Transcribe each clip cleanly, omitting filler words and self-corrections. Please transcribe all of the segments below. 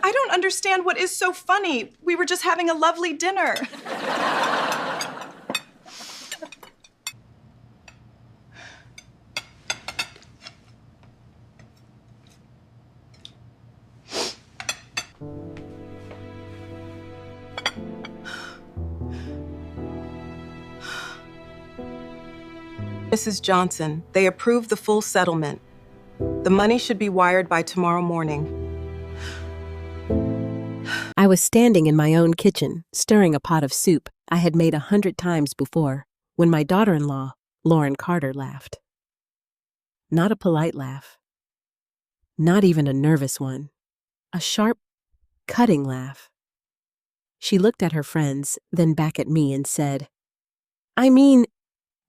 I don't understand what is so funny. We were just having a lovely dinner. Mrs. Johnson, they approved the full settlement. The money should be wired by tomorrow morning. I was standing in my own kitchen, stirring a pot of soup I had made 100 times before, when my daughter-in-law, Lauren Carter, laughed. Not a polite laugh. Not even a nervous one. A sharp, cutting laugh. She looked at her friends, then back at me and said, "I mean,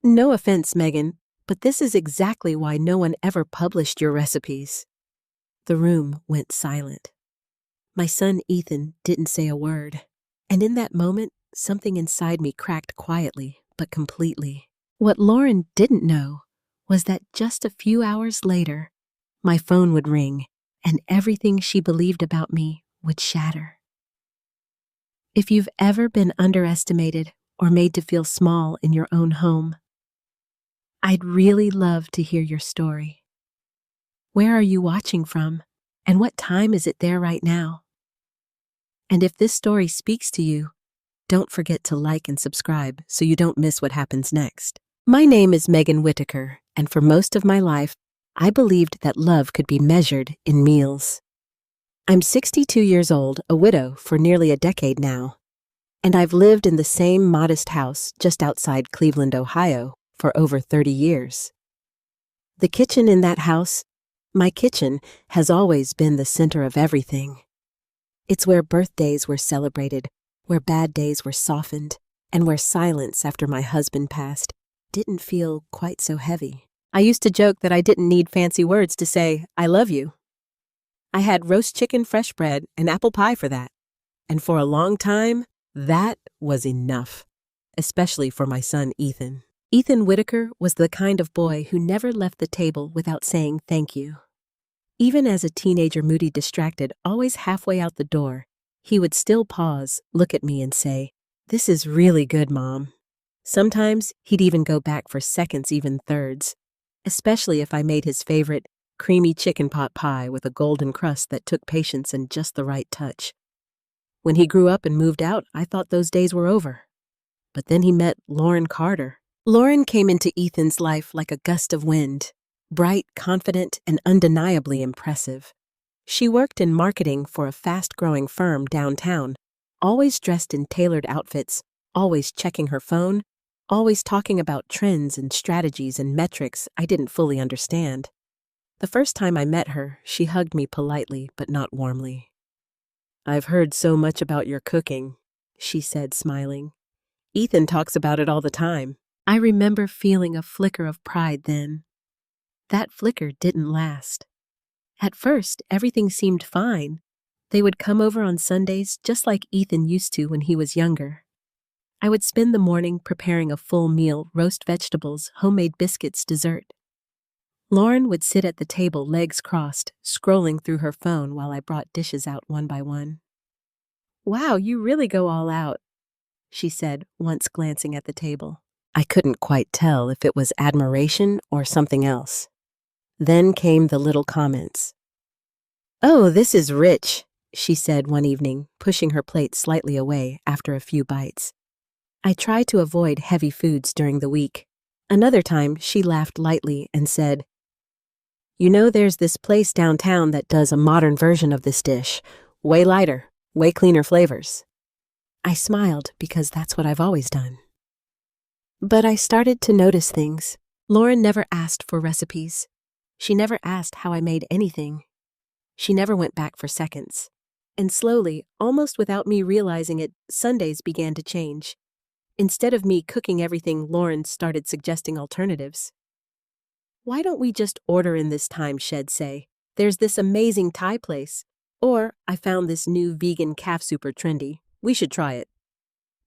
no offense, Megan, but this is exactly why no one ever published your recipes." The room went silent. My son Ethan didn't say a word, and in that moment, something inside me cracked quietly, but completely. What Lauren didn't know was that just a few hours later, my phone would ring, and everything she believed about me would shatter. If you've ever been underestimated or made to feel small in your own home, I'd really love to hear your story. Where are you watching from, and what time is it there right now? And if this story speaks to you, don't forget to like and subscribe so you don't miss what happens next. My name is Megan Whitaker, and for most of my life, I believed that love could be measured in meals. I'm 62 years old, a widow for nearly a decade now, and I've lived in the same modest house just outside Cleveland, Ohio, for over 30 years. The kitchen in that house, my kitchen, has always been the center of everything. It's where birthdays were celebrated, where bad days were softened, and where silence after my husband passed didn't feel quite so heavy. I used to joke that I didn't need fancy words to say, "I love you." I had roast chicken, fresh bread, and apple pie for that. And for a long time, that was enough, especially for my son Ethan. Ethan Whitaker was the kind of boy who never left the table without saying thank you. Even as a teenager, moody, distracted, always halfway out the door, he would still pause, look at me and say, "This is really good, Mom." Sometimes he'd even go back for seconds, even thirds, especially if I made his favorite creamy chicken pot pie with a golden crust that took patience and just the right touch. When he grew up and moved out, I thought those days were over. But then he met Lauren Carter. Lauren came into Ethan's life like a gust of wind, bright, confident, and undeniably impressive. She worked in marketing for a fast-growing firm downtown, always dressed in tailored outfits, always checking her phone, always talking about trends and strategies and metrics I didn't fully understand. The first time I met her, she hugged me politely but not warmly. "I've heard so much about your cooking," she said, smiling. "Ethan talks about it all the time." I remember feeling a flicker of pride then. That flicker didn't last. At first, everything seemed fine. They would come over on Sundays just like Ethan used to when he was younger. I would spend the morning preparing a full meal, roast vegetables, homemade biscuits, dessert. Lauren would sit at the table, legs crossed, scrolling through her phone while I brought dishes out one by one. "Wow, you really go all out," she said, once glancing at the table. I couldn't quite tell if it was admiration or something else. Then came the little comments. "Oh, this is rich," she said one evening, pushing her plate slightly away after a few bites. I tried to avoid heavy foods during the week. Another time, she laughed lightly and said, "You know, there's this place downtown that does a modern version of this dish. Way lighter, way cleaner flavors." I smiled because that's what I've always done. But I started to notice things. Lauren never asked for recipes. She never asked how I made anything. She never went back for seconds. And slowly, almost without me realizing it, Sundays began to change. Instead of me cooking everything, Lauren started suggesting alternatives. "Why don't we just order in this time?" she'd say. "There's this amazing Thai place. Or, I found this new vegan calf super trendy. We should try it."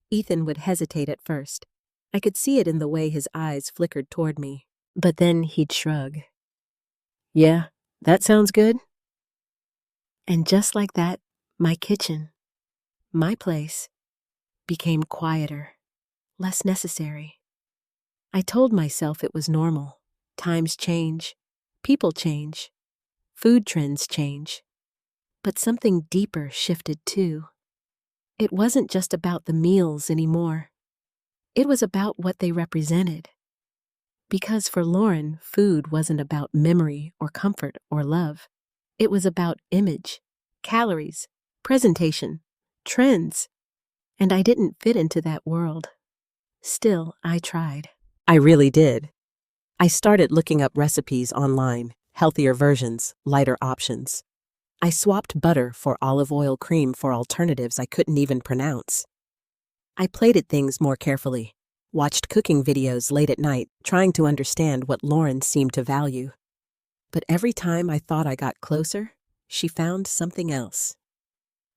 Ethan would hesitate at first. I could see it in the way his eyes flickered toward me. But then he'd shrug. "Yeah, that sounds good." And just like that, My kitchen, my place, became quieter, less necessary. I told myself it was normal. Times change, people change, food trends change. But something deeper shifted too. It wasn't just about the meals anymore. It was about what they represented. Because for Lauren, food wasn't about memory or comfort or love. It was about image, calories, presentation, trends. And I didn't fit into that world. Still, I tried. I really did. I started looking up recipes online, healthier versions, lighter options. I swapped butter for olive oil cream for alternatives I couldn't even pronounce. I plated things more carefully, watched cooking videos late at night, trying to understand what Lauren seemed to value. But every time I thought I got closer, she found something else.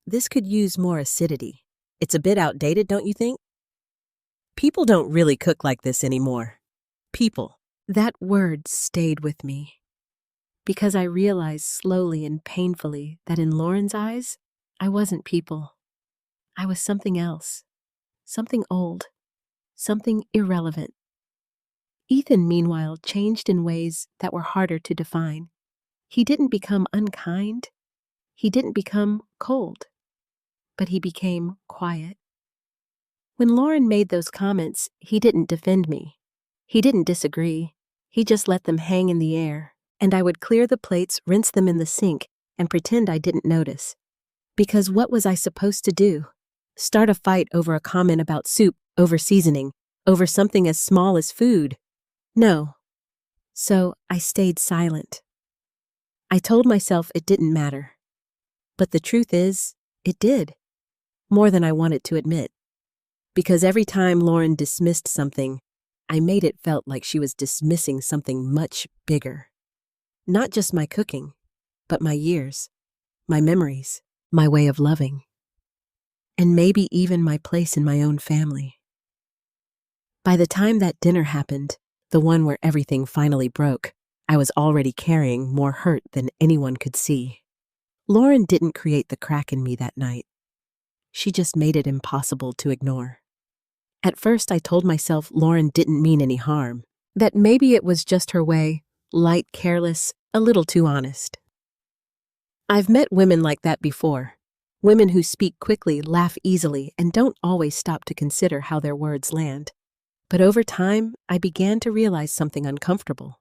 This could use more acidity. It's a bit outdated, don't you think? People don't really cook like this anymore. People. That word stayed with me. Because I realized slowly and painfully that in Lauren's eyes, I wasn't people. I was something else. Something old. Something irrelevant. Ethan, meanwhile, changed in ways that were harder to define. He didn't become unkind. He didn't become cold. But he became quiet. When Lauren made those comments, he didn't defend me. He didn't disagree. He just let them hang in the air, and I would clear the plates, rinse them in the sink, and pretend I didn't notice. Because what was I supposed to do? Start a fight over a comment about soup, over seasoning, over something as small as food? No. So I stayed silent. I told myself it didn't matter. But the truth is, it did. More than I wanted to admit. Because every time Lauren dismissed something, I made it felt like she was dismissing something much bigger. Not just my cooking, but my years, my memories, my way of loving, and maybe even my place in my own family. By the time that dinner happened, the one where everything finally broke, I was already carrying more hurt than anyone could see. Lauren didn't create the crack in me that night. She just made it impossible to ignore. At first, I told myself Lauren didn't mean any harm, that maybe it was just her way, light, careless, a little too honest. I've met women like that before, women who speak quickly, laugh easily, and don't always stop to consider how their words land. But over time, I began to realize something uncomfortable.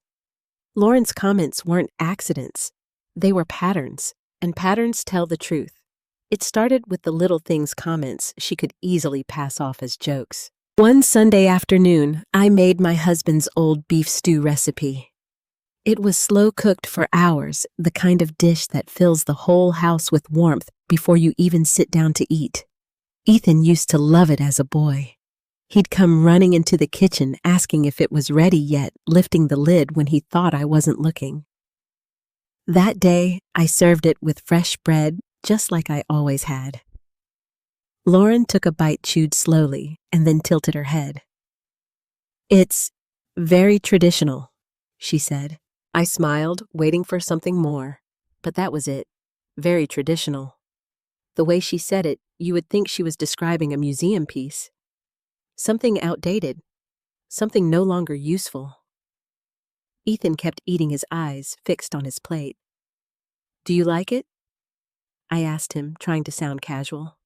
Lauren's comments weren't accidents. They were patterns, and patterns tell the truth. It started with the little things comments she could easily pass off as jokes. One Sunday afternoon, I made my husband's old beef stew recipe. It was slow cooked for hours, the kind of dish that fills the whole house with warmth before you even sit down to eat. Ethan used to love it as a boy. He'd come running into the kitchen asking if it was ready yet, lifting the lid when he thought I wasn't looking. That day, I served it with fresh bread, just like I always had. Lauren took a bite, chewed slowly, and then tilted her head. "It's very traditional," she said. I smiled, waiting for something more. But that was it. Very traditional. The way she said it, you would think she was describing a museum piece. Something outdated. Something no longer useful. Ethan kept eating, his eyes fixed on his plate. "Do you like it?" I asked him, trying to sound casual.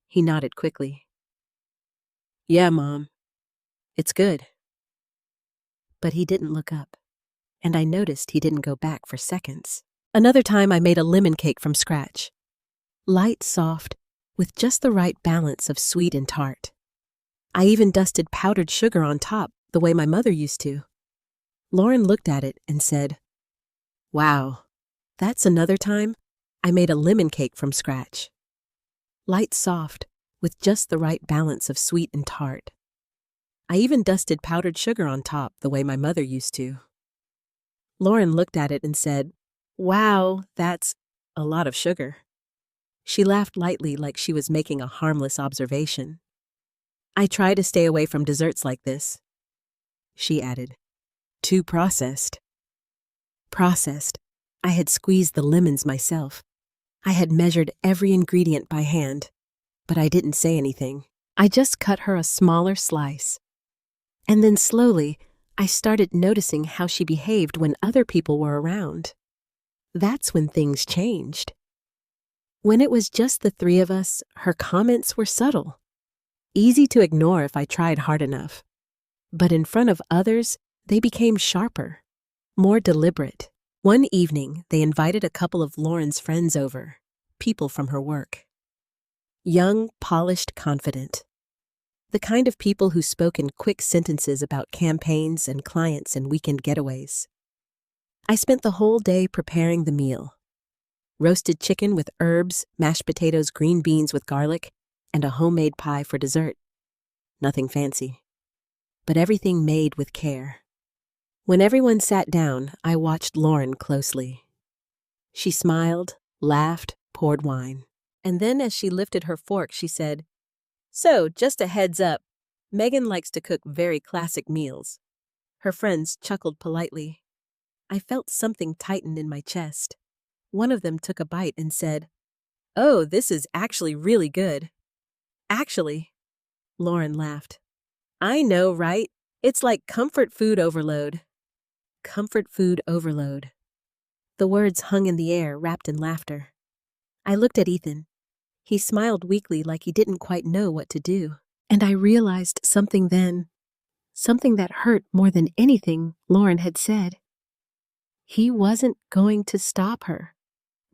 He nodded quickly. "Yeah, Mom. It's good." But he didn't look up, and I noticed he didn't go back for seconds. Another time I made a lemon cake from scratch. Light, soft, with just the right balance of sweet and tart. I even dusted powdered sugar on top, the way my mother used to. Lauren looked at it and said, "Wow, that's another time I made a lemon cake from scratch. Light, soft, with just the right balance of sweet and tart. I even dusted powdered sugar on top, the way my mother used to." Lauren looked at it and said, "Wow, that's a lot of sugar." She laughed lightly, like she was making a harmless observation. "I try to stay away from desserts like this," she added. "Too processed." Processed. I had squeezed the lemons myself. I had measured every ingredient by hand, but I didn't say anything. I just cut her a smaller slice. And then slowly, I started noticing how she behaved when other people were around. That's when things changed. When it was just the three of us, her comments were subtle, easy to ignore if I tried hard enough. But in front of others, they became sharper, more deliberate. One evening, they invited a couple of Lauren's friends over, people from her work. Young, polished, confident. The kind of people who spoke in quick sentences about campaigns and clients and weekend getaways. I spent the whole day preparing the meal. Roasted chicken with herbs, mashed potatoes, green beans with garlic, and a homemade pie for dessert. Nothing fancy, but everything made with care. When everyone sat down, I watched Lauren closely. She smiled, laughed, poured wine. And then as she lifted her fork, she said, "So, just a heads up, Megan likes to cook very classic meals." Her friends chuckled politely. I felt something tighten in my chest. One of them took a bite and said, "Oh, this is actually really good." "Actually," Lauren laughed. "I know, right? It's like comfort food overload." Comfort food overload. The words hung in the air, wrapped in laughter. I looked at Ethan. He smiled weakly like he didn't quite know what to do. And I realized something then, something that hurt more than anything Lauren had said. He wasn't going to stop her.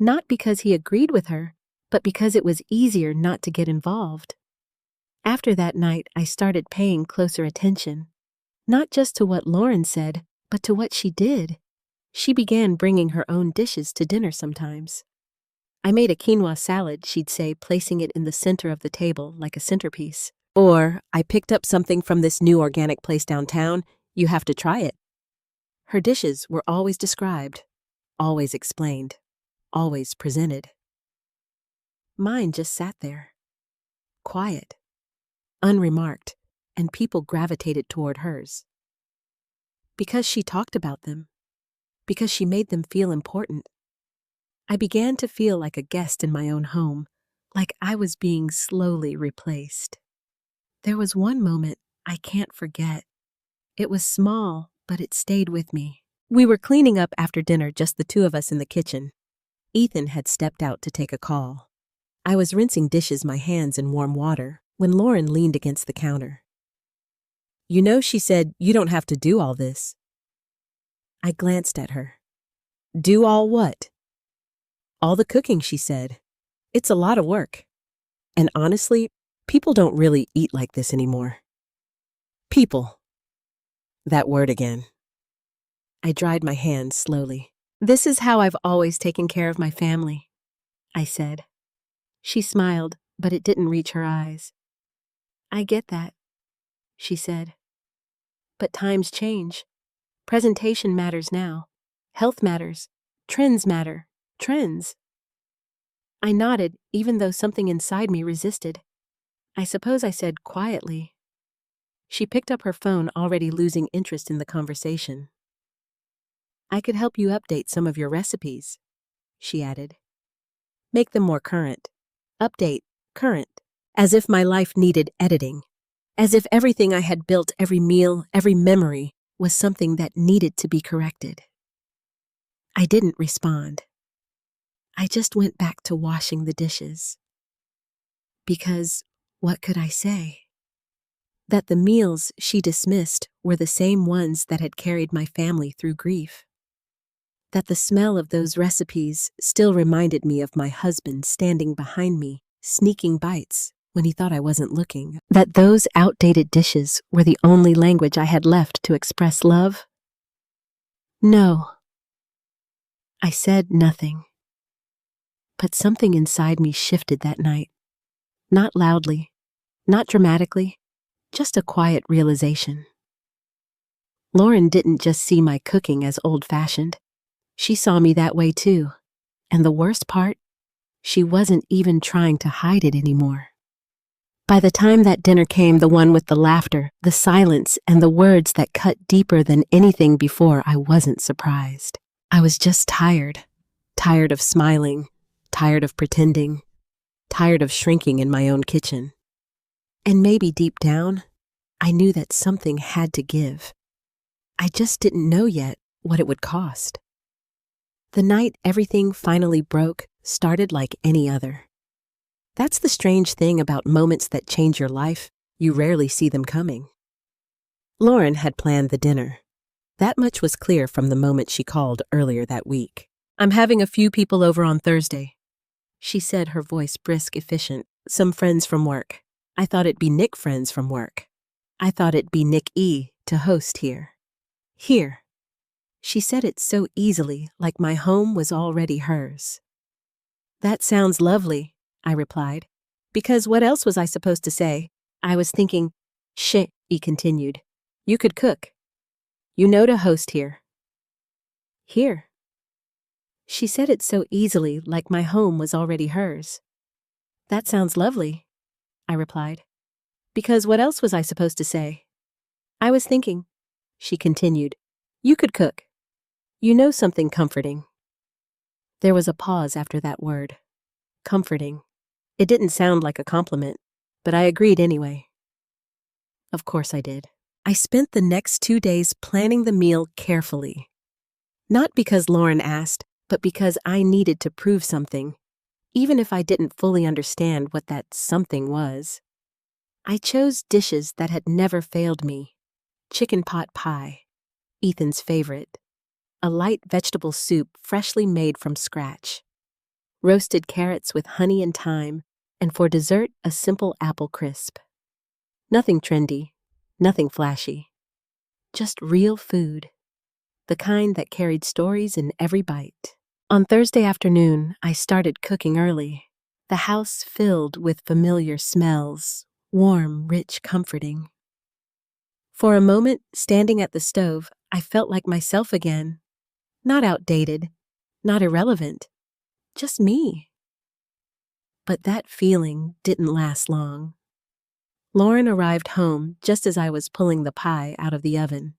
Not because he agreed with her, but because it was easier not to get involved. After that night, I started paying closer attention, not just to what Lauren said, but to what she did. She began bringing her own dishes to dinner sometimes. I made a quinoa salad, she'd say, placing it in the center of the table like a centerpiece. Or, "I picked up something from this new organic place downtown. You have to try it." Her dishes were always described, always explained, always presented. Mine just sat there, quiet, unremarked, and people gravitated toward hers. Because she talked about them, because she made them feel important. I began to feel like a guest in my own home, like I was being slowly replaced. There was one moment I can't forget. It was small, but it stayed with me. We were cleaning up after dinner, just the two of us in the kitchen. Ethan had stepped out to take a call. I was rinsing dishes, my hands in warm water, when Lauren leaned against the counter. "You know, she said, you don't have to do all this." I glanced at her. "Do all what?" "All the cooking," she said. "It's a lot of work. And honestly, people don't really eat like this anymore." People. That word again. I dried my hands slowly. "This is how I've always taken care of my family," I said. She smiled, but it didn't reach her eyes. "I get that," she said. "But times change. Presentation matters now. Health matters. Trends matter. Trends." I nodded, even though something inside me resisted. "I suppose," I said quietly. She picked up her phone, already losing interest in the conversation. "I could help you update some of your recipes," she added. "Make them more current." Update, current. As if my life needed editing. As if everything I had built, every meal, every memory, was something that needed to be corrected. I didn't respond. I just went back to washing the dishes. Because, what could I say? That the meals she dismissed were the same ones that had carried my family through grief. That the smell of those recipes still reminded me of my husband standing behind me, sneaking bites when he thought I wasn't looking. That those outdated dishes were the only language I had left to express love. No. I said nothing. But something inside me shifted that night. Not loudly, not dramatically, just a quiet realization. Lauren didn't just see my cooking as old-fashioned. She saw me that way too. And the worst part, she wasn't even trying to hide it anymore. By the time that dinner came, the one with the laughter, the silence, and the words that cut deeper than anything before, I wasn't surprised. I was just tired. Tired of smiling. tired of pretending, tired of shrinking in my own kitchen. And maybe deep down, I knew that something had to give. I just didn't know yet what it would cost. The night everything finally broke started like any other. That's the strange thing about moments that change your life. You rarely see them coming. Lauren had planned the dinner. That much was clear from the moment she called earlier that week. "I'm having a few people over on Thursday," she said, her voice brisk, efficient. "Some friends from work. I thought it'd be Nick friends from work. I thought it'd be Nick E. to host here." Here. She said it so easily, like my home was already hers. "That sounds lovely," I replied, because what else was I supposed to say? I was thinking, "Shit," he continued. "You could cook. You know to host here." Here. She said it so easily, like my home was already hers. "That sounds lovely," I replied, because what else was I supposed to say? I was thinking, she continued, "You could cook. You know something comforting." There was a pause after that word. Comforting. It didn't sound like a compliment, but I agreed anyway. Of course I did. I spent the next 2 days planning the meal carefully. Not because Lauren asked, but because I needed to prove something, even if I didn't fully understand what that something was. I chose dishes that had never failed me. Chicken pot pie, Ethan's favorite. A light vegetable soup freshly made from scratch. Roasted carrots with honey and thyme, and for dessert, a simple apple crisp. Nothing trendy, nothing flashy. Just real food. The kind that carried stories in every bite. On Thursday afternoon, I started cooking early. The house filled with familiar smells, warm, rich, comforting. For a moment, standing at the stove, I felt like myself again. Not outdated, not irrelevant, just me. But that feeling didn't last long. Lauren arrived home just as I was pulling the pie out of the oven.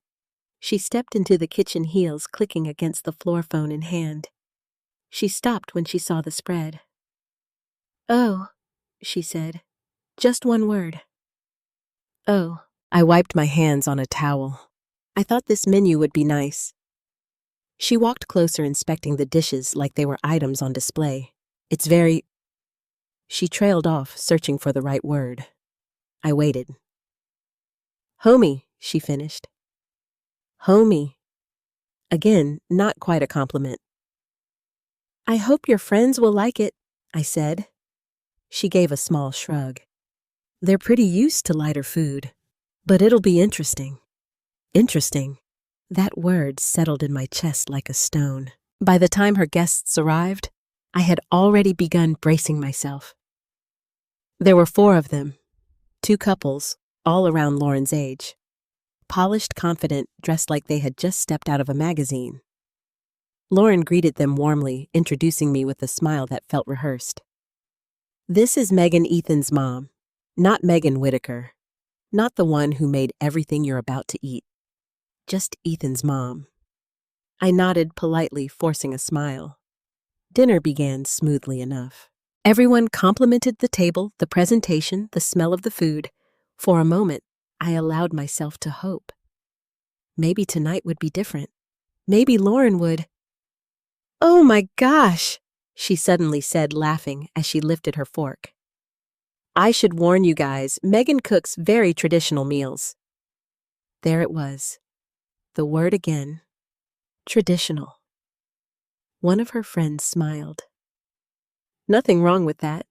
She stepped into the kitchen, heels clicking against the floor, phone in hand. She stopped when she saw the spread. "Oh," she said, "just one word." "Oh." I wiped my hands on a towel. I thought this menu would be nice. She walked closer, inspecting the dishes like they were items on display. "It's very..." She trailed off, searching for the right word. I waited. "Homey," she finished. "Homey." Again, not quite a compliment. "I hope your friends will like it," I said. She gave a small shrug. "They're pretty used to lighter food, but it'll be interesting." Interesting. That word settled in my chest like a stone. By the time her guests arrived, I had already begun bracing myself. There were 4 of them, 2 couples, all around Lauren's age. Polished, confident, dressed like they had just stepped out of a magazine. Lauren greeted them warmly, introducing me with a smile that felt rehearsed. "This is Megan, Ethan's mom. Not Megan Whitaker. Not the one who made everything you're about to eat. Just Ethan's mom." I nodded politely, forcing a smile. Dinner began smoothly enough. Everyone complimented the table, the presentation, the smell of the food. For a moment, I allowed myself to hope. Maybe tonight would be different. Maybe Lauren would. "Oh my gosh," she suddenly said, laughing as she lifted her fork. "I should warn you guys, Megan cooks very traditional meals." There it was. The word again. Traditional. One of her friends smiled. "Nothing wrong with that."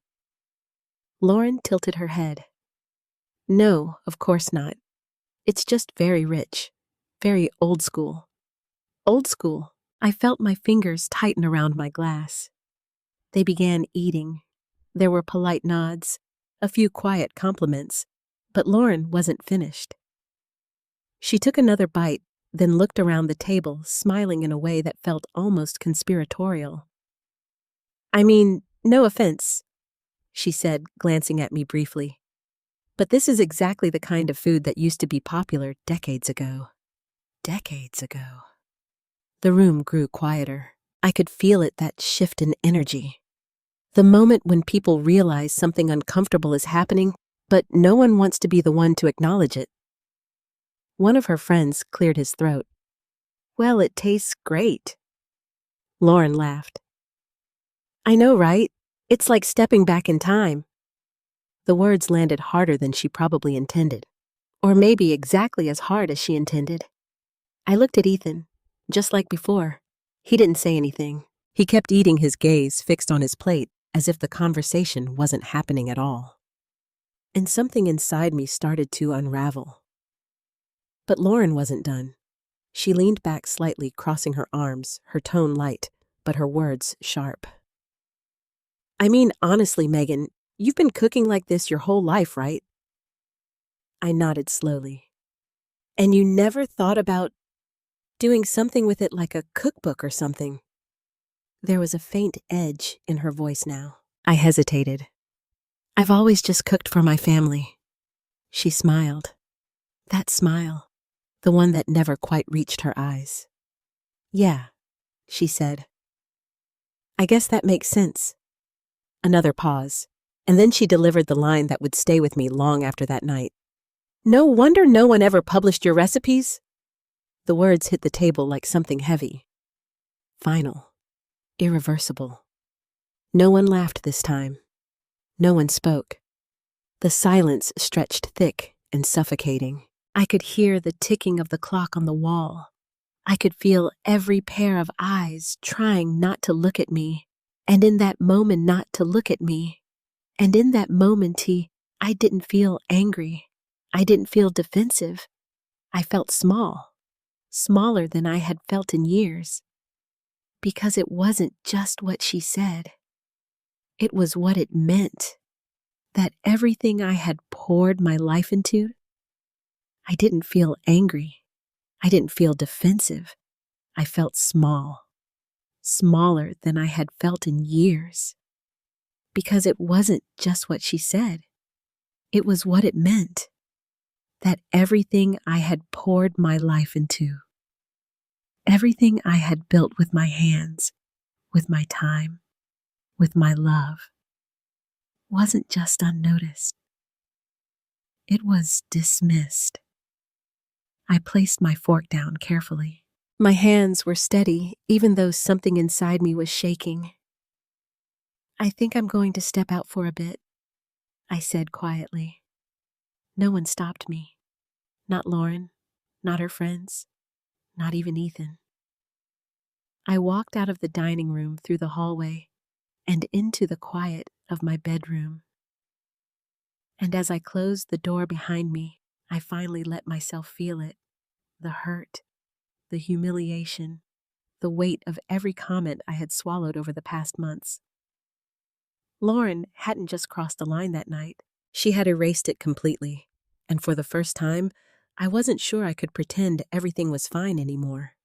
Lauren tilted her head. "No, of course not. It's just very rich. Very old school." Old school. I felt my fingers tighten around my glass. They began eating. There were polite nods, a few quiet compliments, but Lauren wasn't finished. She took another bite, then looked around the table, smiling in a way that felt almost conspiratorial. "I mean, no offense," she said, glancing at me briefly, "but this is exactly the kind of food that used to be popular decades ago." Decades ago. The room grew quieter. I could feel it, that shift in energy. The moment when people realize something uncomfortable is happening, but no one wants to be the one to acknowledge it. One of her friends cleared his throat. "Well, it tastes great." Lauren laughed. "I know, right? It's like stepping back in time." The words landed harder than she probably intended, or maybe exactly as hard as she intended. I looked at Ethan, just like before. He didn't say anything. He kept eating, his gaze fixed on his plate, as if the conversation wasn't happening at all. And something inside me started to unravel. But Lauren wasn't done. She leaned back slightly, crossing her arms, her tone light, but her words sharp. "I mean, honestly, Megan, you've been cooking like this your whole life, right?" I nodded slowly. "And you never thought about doing something with it, like a cookbook or something?" There was a faint edge in her voice now. I hesitated. "I've always just cooked for my family." She smiled. That smile, the one that never quite reached her eyes. "Yeah," she said. "I guess that makes sense." Another pause, and then she delivered the line that would stay with me long after that night. "No wonder no one ever published your recipes." The words hit the table like something heavy. Final. Irreversible. No one laughed this time. No one spoke. The silence stretched thick and suffocating. I could hear the ticking of the clock on the wall. I could feel every pair of eyes trying not to look at me, and in that moment not to look at me. And in that moment, I didn't feel angry. I didn't feel defensive. I felt small, smaller than I had felt in years. Because it wasn't just what she said. It was what it meant. That everything I had poured my life into, I didn't feel angry. I didn't feel defensive. I felt small, smaller than I had felt in years. Because it wasn't just what she said. It was what it meant. That everything I had poured my life into, everything I had built with my hands, with my time, with my love, wasn't just unnoticed. It was dismissed. I placed my fork down carefully. My hands were steady, even though something inside me was shaking. "I think I'm going to step out for a bit," I said quietly. No one stopped me. Not Lauren, not her friends, not even Ethan. I walked out of the dining room, through the hallway, and into the quiet of my bedroom. And as I closed the door behind me, I finally let myself feel it. The hurt, the humiliation, the weight of every comment I had swallowed over the past months. Lauren hadn't just crossed the line that night. She had erased it completely. And for the first time, I wasn't sure I could pretend everything was fine anymore.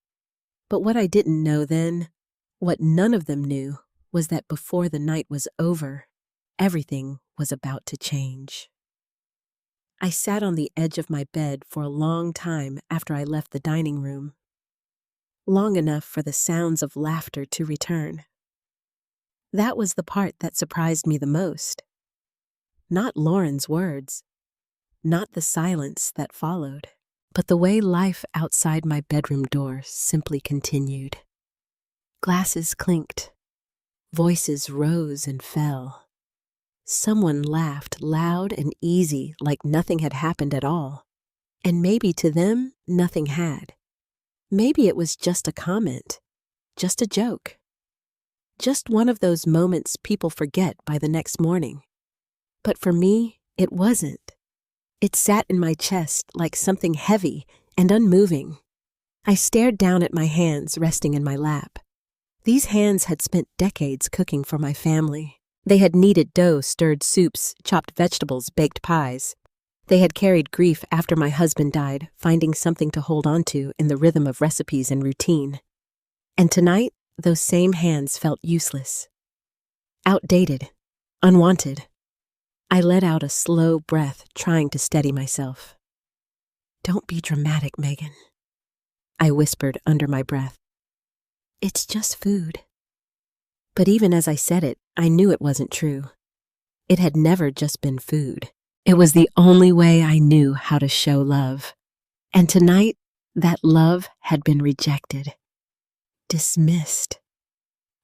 But what I didn't know then, what none of them knew, was that before the night was over, everything was about to change. I sat on the edge of my bed for a long time after I left the dining room. Long enough for the sounds of laughter to return. That was the part that surprised me the most. Not Lauren's words, not the silence that followed, but the way life outside my bedroom door simply continued. Glasses clinked. Voices rose and fell. Someone laughed loud and easy, like nothing had happened at all. And maybe to them, nothing had. Maybe it was just a comment, just a joke. Just one of those moments people forget by the next morning. But for me, it wasn't. It sat in my chest like something heavy and unmoving. I stared down at my hands resting in my lap. These hands had spent decades cooking for my family. They had kneaded dough, stirred soups, chopped vegetables, baked pies. They had carried grief after my husband died, finding something to hold on to in the rhythm of recipes and routine. And tonight, those same hands felt useless. Outdated. Unwanted. I let out a slow breath, trying to steady myself. "Don't be dramatic, Megan," I whispered under my breath. "It's just food." But even as I said it, I knew it wasn't true. It had never just been food. It was the only way I knew how to show love. And tonight, that love had been rejected, dismissed.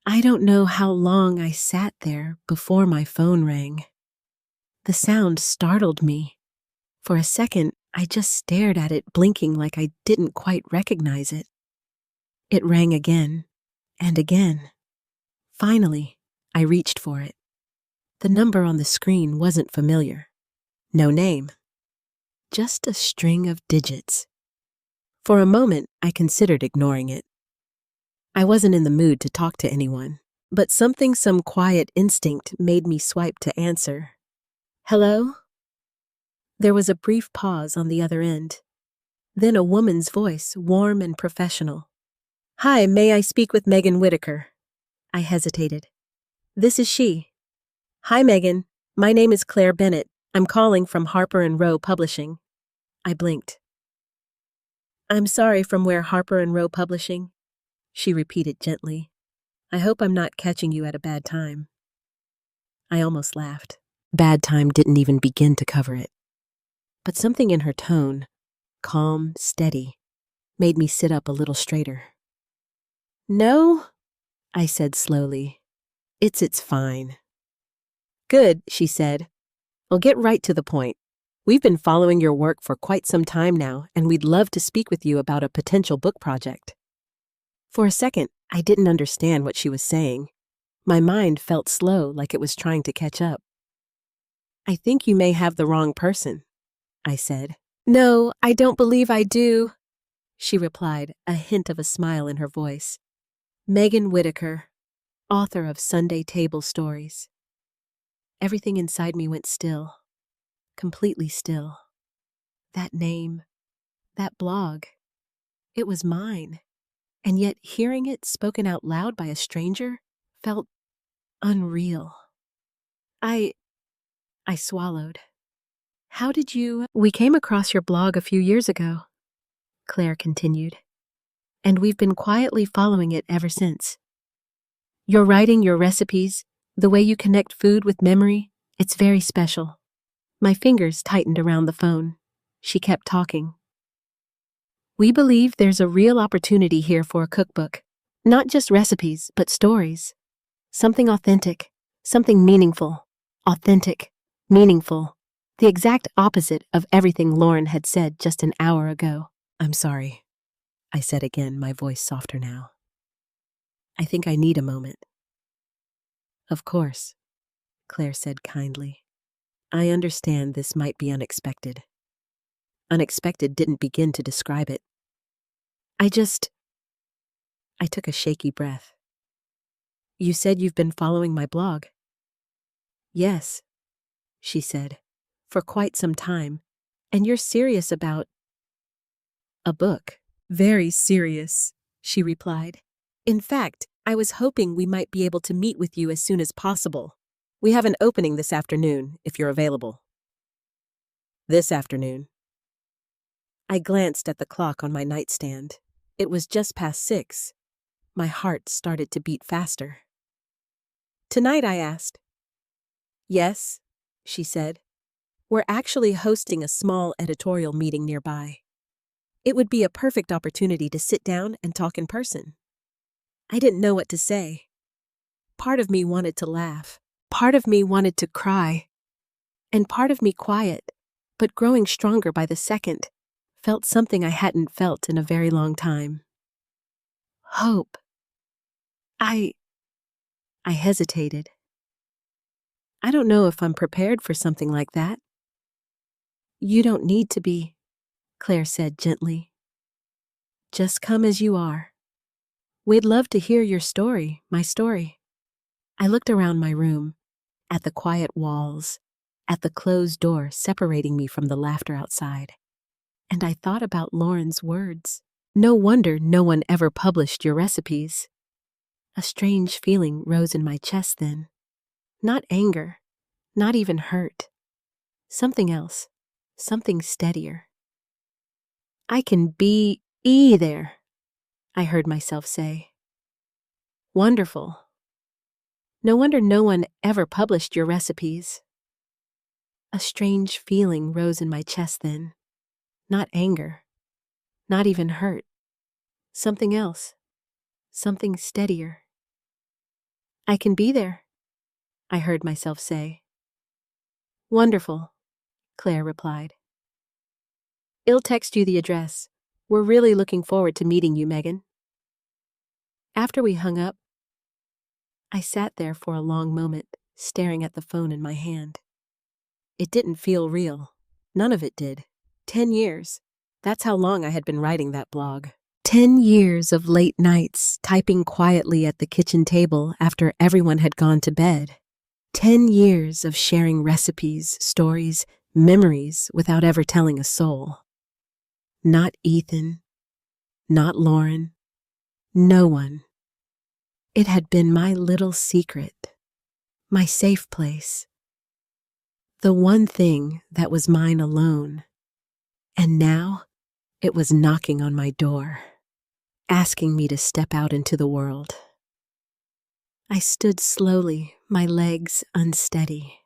I don't know how long I sat there before my phone rang. The sound startled me. For a second, I just stared at it, blinking like I didn't quite recognize it. It rang again and again. Finally, I reached for it. The number on the screen wasn't familiar. No name. Just a string of digits. For a moment, I considered ignoring it. I wasn't in the mood to talk to anyone, but some quiet instinct made me swipe to answer. Hello? There was a brief pause on the other end. Then a woman's voice, warm and professional. Hi, may I speak with Megan Whitaker? I hesitated. This is she. Hi, Megan. My name is Claire Bennett. I'm calling from Harper & Row Publishing. I blinked. I'm sorry, from where, Harper & Row Publishing? She repeated gently. I hope I'm not catching you at a bad time. I almost laughed. Bad time didn't even begin to cover it. But something in her tone, calm, steady, made me sit up a little straighter. No, I said slowly. It's fine. Good, she said. I'll get right to the point. We've been following your work for quite some time now, and we'd love to speak with you about a potential book project. For a second, I didn't understand what she was saying. My mind felt slow, like it was trying to catch up. I think you may have the wrong person, I said. No, I don't believe I do, she replied, a hint of a smile in her voice. Megan Whitaker, author of Sunday Table Stories. Everything inside me went still, completely still. That name, that blog, it was mine. And yet hearing it spoken out loud by a stranger felt unreal. I swallowed. How did you... We came across your blog a few years ago, Claire continued, and we've been quietly following it ever since. Your writing, your recipes, the way you connect food with memory, it's very special. My fingers tightened around the phone. She kept talking. We believe there's a real opportunity here for a cookbook. Not just recipes, but stories. Something authentic, something meaningful. Authentic, meaningful. The exact opposite of everything Lauren had said just an hour ago. I'm sorry, I said again, my voice softer now. I think I need a moment. Of course, Claire said kindly. I understand this might be unexpected. Unexpected didn't begin to describe it. I took a shaky breath. You said you've been following my blog? Yes, she said, for quite some time. And you're serious about a book? Very serious, she replied. In fact, I was hoping we might be able to meet with you as soon as possible. We have an opening this afternoon, if you're available. This afternoon? I glanced at the clock on my nightstand. It was just past 6. My heart started to beat faster. Tonight, I asked. Yes, she said. We're actually hosting a small editorial meeting nearby. It would be a perfect opportunity to sit down and talk in person. I didn't know what to say. Part of me wanted to laugh. Part of me wanted to cry. And part of me quiet, but growing stronger by the second, felt something I hadn't felt in a very long time. Hope. I hesitated. I don't know if I'm prepared for something like that. You don't need to be, Claire said gently. Just come as you are. We'd love to hear your story, my story. I looked around my room, at the quiet walls, at the closed door separating me from the laughter outside. And I thought about Lauren's words. No wonder no one ever published your recipes. A strange feeling rose in my chest then. Not anger, not even hurt. Something else, something steadier. I can be there, I heard myself say. Wonderful. No wonder no one ever published your recipes. A strange feeling rose in my chest then. Not anger, not even hurt. Something else. Something steadier. I can be there, I heard myself say. Wonderful, Claire replied. I'll text you the address. We're really looking forward to meeting you, Megan. After we hung up, I sat there for a long moment, staring at the phone in my hand. It didn't feel real. None of it did. 10 years. That's how long I had been writing that blog. 10 years of late nights, typing quietly at the kitchen table after everyone had gone to bed. 10 years of sharing recipes, stories, memories without ever telling a soul. Not Ethan. Not Lauren. No one. It had been my little secret. My safe place. The one thing that was mine alone. And now, it was knocking on my door, asking me to step out into the world. I stood slowly, my legs unsteady.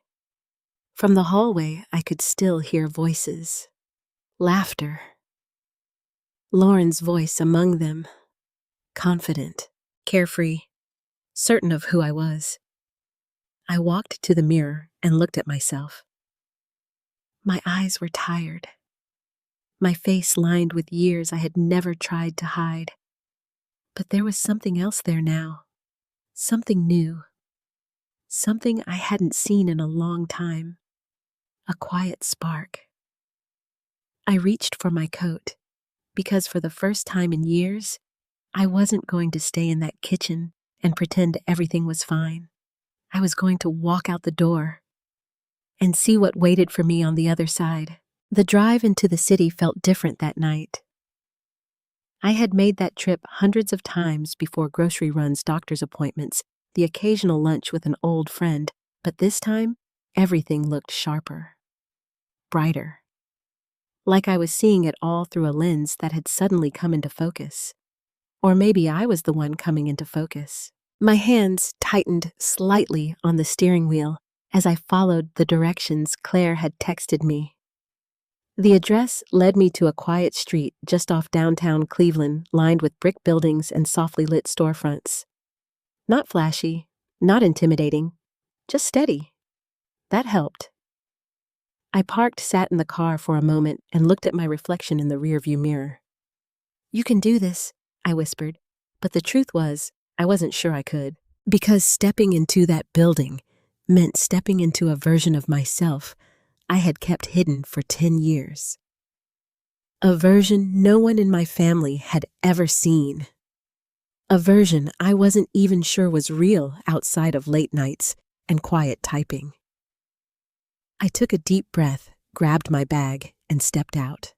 From the hallway, I could still hear voices. Laughter. Lauren's voice among them. Confident, carefree, certain of who I was. I walked to the mirror and looked at myself. My eyes were tired. My face lined with years I had never tried to hide. But there was something else there now. Something new. Something I hadn't seen in a long time. A quiet spark. I reached for my coat, because for the first time in years, I wasn't going to stay in that kitchen and pretend everything was fine. I was going to walk out the door and see what waited for me on the other side. The drive into the city felt different that night. I had made that trip hundreds of times before grocery runs, doctor's appointments, the occasional lunch with an old friend, but this time, everything looked sharper, brighter. Like I was seeing it all through a lens that had suddenly come into focus. Or maybe I was the one coming into focus. My hands tightened slightly on the steering wheel as I followed the directions Claire had texted me. The address led me to a quiet street just off downtown Cleveland, lined with brick buildings and softly lit storefronts. Not flashy, not intimidating, just steady. That helped. I sat in the car for a moment, and looked at my reflection in the rearview mirror. You can do this, I whispered, but the truth was, I wasn't sure I could. Because stepping into that building meant stepping into a version of myself I had kept hidden for 10 years. A version no one in my family had ever seen. A version I wasn't even sure was real outside of late nights and quiet typing. I took a deep breath, grabbed my bag, and stepped out.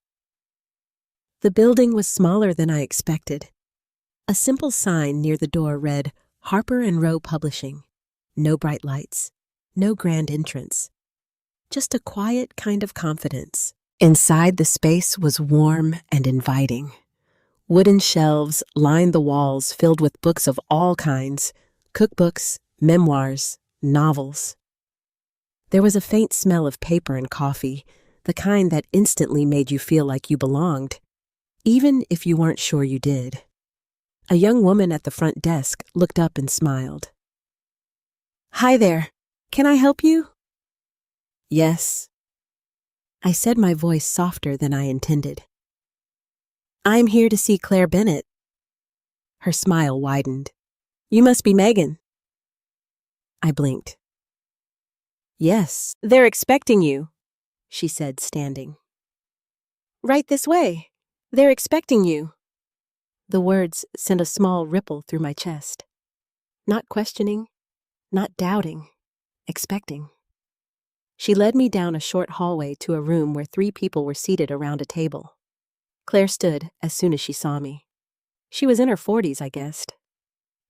The building was smaller than I expected. A simple sign near the door read, Harper & Row Publishing. No bright lights, no grand entrance. Just a quiet kind of confidence. Inside, the space was warm and inviting. Wooden shelves lined the walls filled with books of all kinds, cookbooks, memoirs, novels. There was a faint smell of paper and coffee, the kind that instantly made you feel like you belonged, even if you weren't sure you did. A young woman at the front desk looked up and smiled. Hi there. Can I help you? Yes. I said, my voice softer than I intended. I'm here to see Claire Bennett. Her smile widened. You must be Megan. I blinked. Yes, they're expecting you, she said, standing. Right this way. They're expecting you. The words sent a small ripple through my chest. Not questioning, not doubting, expecting. She led me down a short hallway to a room where 3 people were seated around a table. Claire stood as soon as she saw me. She was in her 40s, I guessed.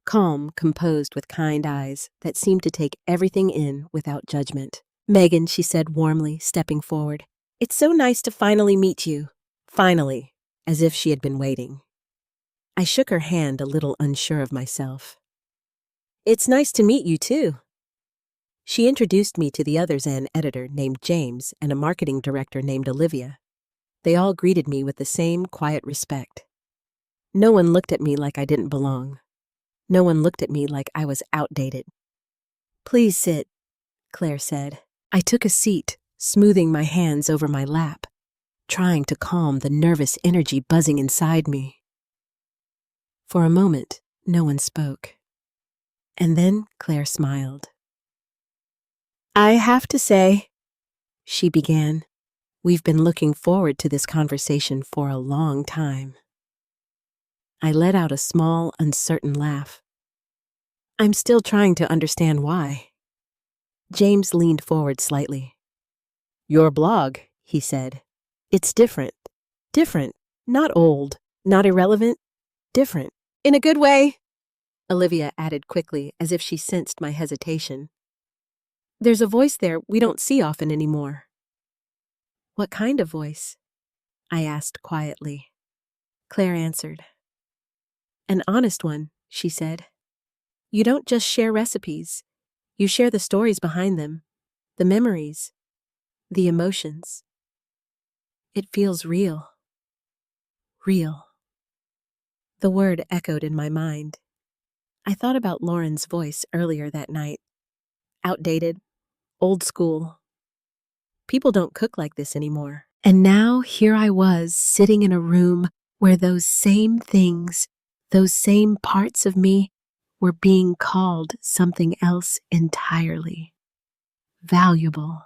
Calm, composed with kind eyes that seemed to take everything in without judgment. Megan, she said warmly, stepping forward. It's so nice to finally meet you. Finally, as if she had been waiting. I shook her hand, a little unsure of myself. It's nice to meet you, too, She introduced me to the others, an editor named James and a marketing director named Olivia. They all greeted me with the same quiet respect. No one looked at me like I didn't belong. No one looked at me like I was outdated. "Please sit," Claire said. I took a seat, smoothing my hands over my lap, trying to calm the nervous energy buzzing inside me. For a moment, no one spoke. And then Claire smiled. "I have to say," she began, "we've been looking forward to this conversation for a long time." I let out a small, uncertain laugh. I'm still trying to understand why. James leaned forward slightly. "Your blog," he said. "It's different. Different. Not old. Not irrelevant. Different. In a good way," Olivia added quickly, as if she sensed my hesitation. "There's a voice there we don't see often anymore." "What kind of voice?" I asked quietly. Claire answered. "An honest one," she said. "You don't just share recipes. You share the stories behind them, the memories, the emotions. It feels real. Real." The word echoed in my mind. I thought about Lauren's voice earlier that night. Outdated, old school. People don't cook like this anymore. And now here I was, sitting in a room where those same things, those same parts of me, were being called something else entirely. Valuable.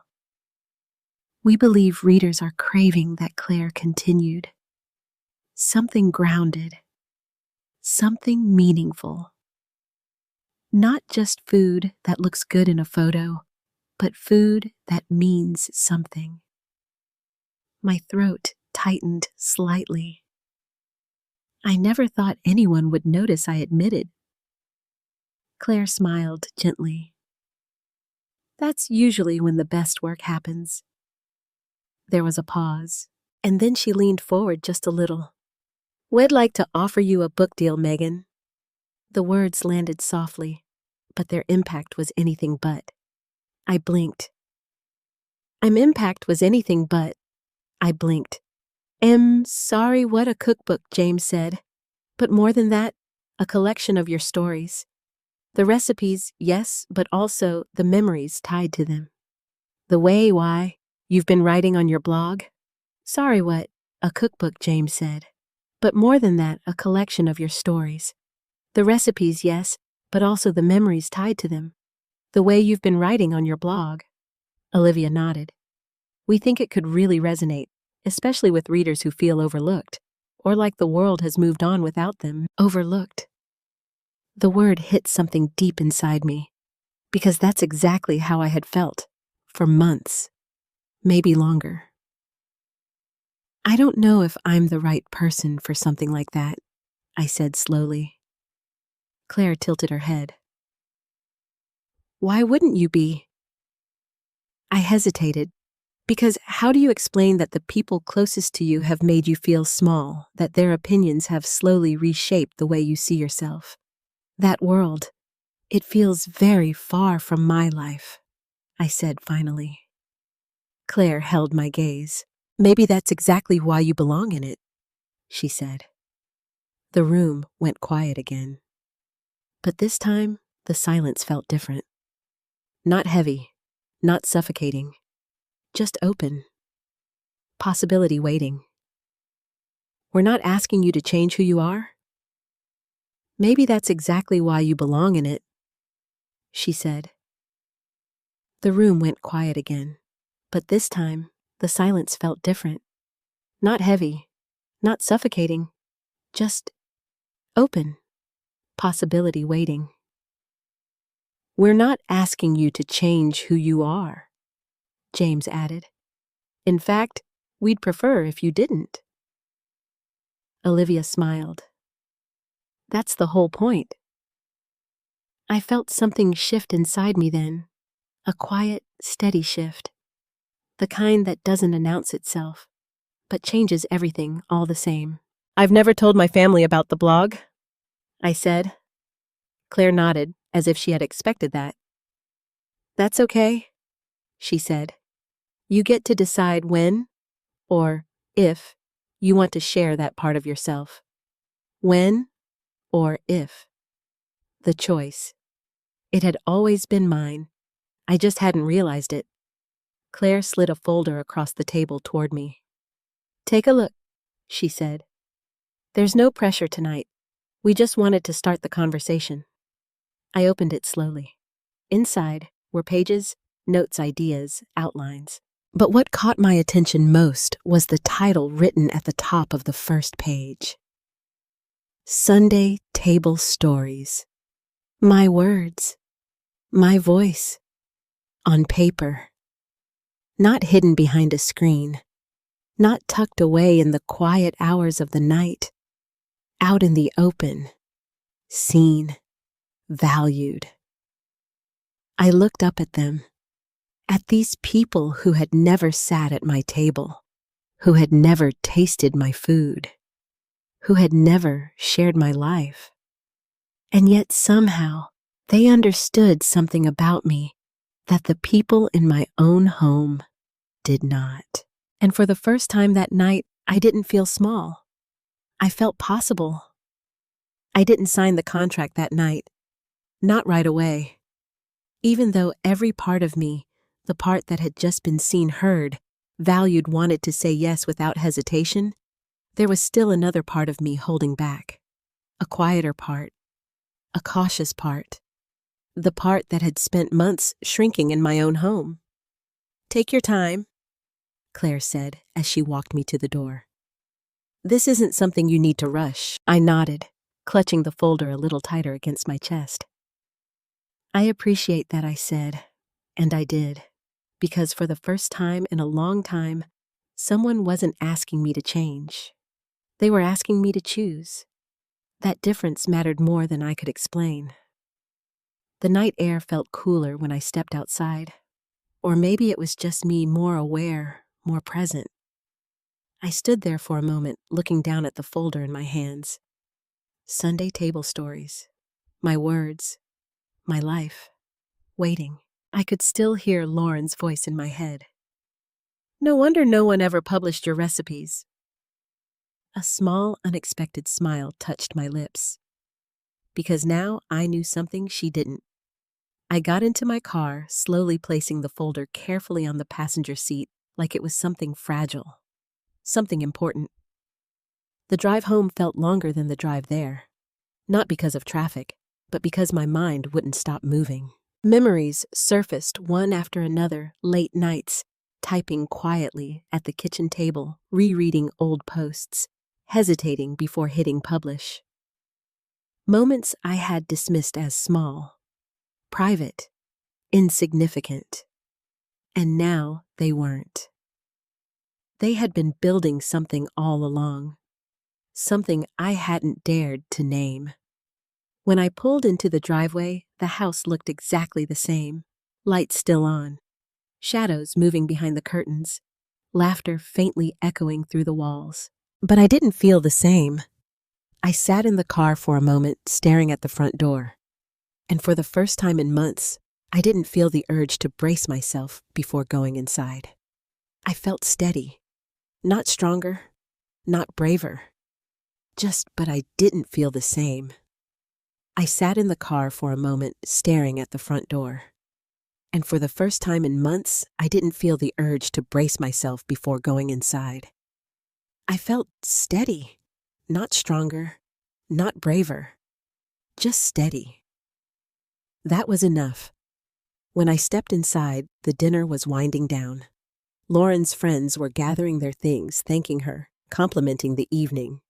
"We believe readers are craving that," Claire continued. "Something grounded. Something meaningful. Not just food that looks good in a photo, but food that means something." My throat tightened slightly. I never thought anyone would notice, I admitted. Claire smiled gently. "That's usually when the best work happens." There was a pause, and then she leaned forward just a little. "We'd like to offer you a book deal, Megan." The words landed softly, but their impact was anything but. I blinked. Impact was anything but. I blinked. Sorry, what a cookbook," James said. "But more than that, a collection of your stories. The recipes, yes, but also the memories tied to them. The way why you've been writing on your blog." "Sorry, what a cookbook," James said. "But more than that, a collection of your stories. The recipes, yes, but also the memories tied to them. The way you've been writing on your blog." Olivia nodded. "We think it could really resonate, especially with readers who feel overlooked, or like the world has moved on without them." Overlooked. The word hit something deep inside me, because that's exactly how I had felt, for months, maybe longer. "I don't know if I'm the right person for something like that," I said slowly. Claire tilted her head. "Why wouldn't you be?" I hesitated, because how do you explain that the people closest to you have made you feel small, that their opinions have slowly reshaped the way you see yourself? That world, it feels very far from my life, I said finally. Claire held my gaze. "Maybe that's exactly why you belong in it," she said. The room went quiet again. But this time, the silence felt different. Not heavy, not suffocating, just open. Possibility waiting. "We're not asking you to change who you are." "Maybe that's exactly why you belong in it," she said. The room went quiet again, but this time, the silence felt different. Not heavy, not suffocating, just open. Possibility waiting. "We're not asking you to change who you are," James added. "In fact, we'd prefer if you didn't." Olivia smiled. "That's the whole point." I felt something shift inside me then, a quiet, steady shift, the kind that doesn't announce itself, but changes everything all the same. "I've never told my family about the blog," I said. Claire nodded, as if she had expected that. "That's okay," she said. "You get to decide when, or if, you want to share that part of yourself. When or if. The choice. It had always been mine. I just hadn't realized it." Claire slid a folder across the table toward me. "Take a look," she said. "There's no pressure tonight. We just wanted to start the conversation." I opened it slowly. Inside were pages, notes, ideas, outlines. But what caught my attention most was the title written at the top of the first page. Sunday Table Stories. My words. My voice. On paper. Not hidden behind a screen. Not tucked away in the quiet hours of the night. Out in the open. Seen. Valued. I looked up at them. At these people who had never sat at my table. Who had never tasted my food. Who had never shared my life. And yet somehow they understood something about me that the people in my own home did not. And for the first time that night, I didn't feel small. I felt possible. I didn't sign the contract that night. Not right away. Even though every part of me, the part that had just been seen, heard, valued, wanted to say yes without hesitation, there was still another part of me holding back. A quieter part. A cautious part. The part that had spent months shrinking in my own home. "Take your time," Claire said as she walked me to the door. "This isn't something you need to rush." I nodded, clutching the folder a little tighter against my chest. "I appreciate that," I said, and I did, because for the first time in a long time, someone wasn't asking me to change. They were asking me to choose. That difference mattered more than I could explain. The night air felt cooler when I stepped outside. Or maybe it was just me more aware, more present. I stood there for a moment, looking down at the folder in my hands. Sunday Table Stories. My words. My life. Waiting. I could still hear Lauren's voice in my head. "No wonder no one ever published your recipes." A small, unexpected smile touched my lips. Because now I knew something she didn't. I got into my car, slowly placing the folder carefully on the passenger seat like it was something fragile, something important. The drive home felt longer than the drive there, not because of traffic, but because my mind wouldn't stop moving. Memories surfaced one after another, late nights, typing quietly at the kitchen table, rereading old posts, hesitating before hitting publish. Moments I had dismissed as small, private, insignificant. And now they weren't. They had been building something all along, something I hadn't dared to name. When I pulled into the driveway, the house looked exactly the same, lights still on, shadows moving behind the curtains, laughter faintly echoing through the walls. But I didn't feel the same. I sat in the car for a moment, staring at the front door. And for the first time in months, I didn't feel the urge to brace myself before going inside. I felt steady, not stronger, not braver. But I didn't feel the same. I sat in the car for a moment, staring at the front door. And for the first time in months, I didn't feel the urge to brace myself before going inside. I felt steady, not stronger, not braver, just steady. That was enough. When I stepped inside, the dinner was winding down. Lauren's friends were gathering their things, thanking her, complimenting the evening.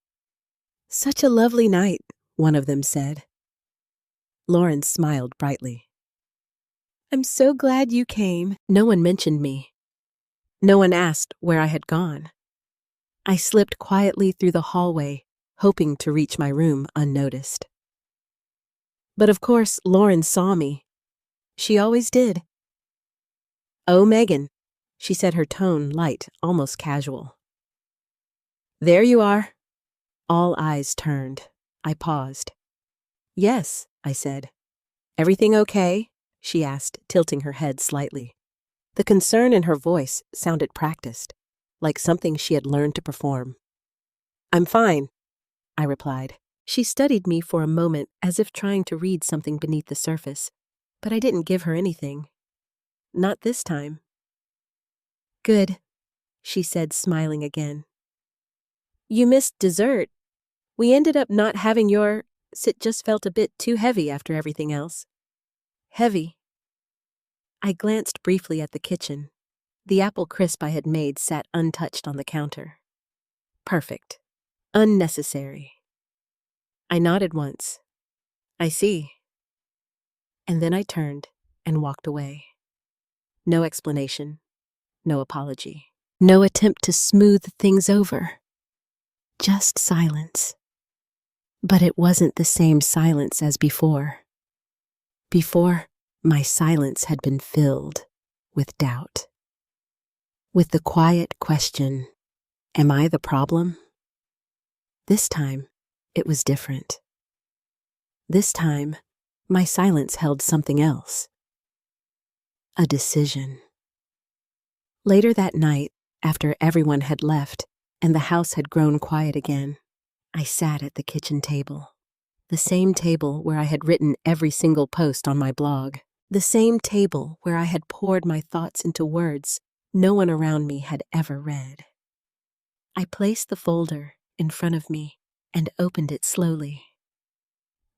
"Such a lovely night," one of them said. Lauren smiled brightly. "I'm so glad you came." No one mentioned me. No one asked where I had gone. I slipped quietly through the hallway, hoping to reach my room unnoticed. But of course, Lauren saw me. She always did. "Oh, Megan," she said, her tone light, almost casual. "There you are." All eyes turned. I paused. "Yes," I said. "Everything okay?" she asked, tilting her head slightly. The concern in her voice sounded practiced, like something she had learned to perform. "I'm fine," I replied. She studied me for a moment as if trying to read something beneath the surface, but I didn't give her anything. Not this time. "Good," she said, smiling again. "You missed dessert. We ended up not having your... It just felt a bit too heavy after everything else." "Heavy?" I glanced briefly at the kitchen. The apple crisp I had made sat untouched on the counter. Perfect. Unnecessary. I nodded once. "I see." And then I turned and walked away. No explanation. No apology. No attempt to smooth things over. Just silence. But it wasn't the same silence as before. Before, my silence had been filled with doubt. With the quiet question, "Am I the problem?" This time, it was different. This time, my silence held something else. A decision. Later that night, after everyone had left and the house had grown quiet again, I sat at the kitchen table. The same table where I had written every single post on my blog. The same table where I had poured my thoughts into words no one around me had ever read. I placed the folder in front of me and opened it slowly.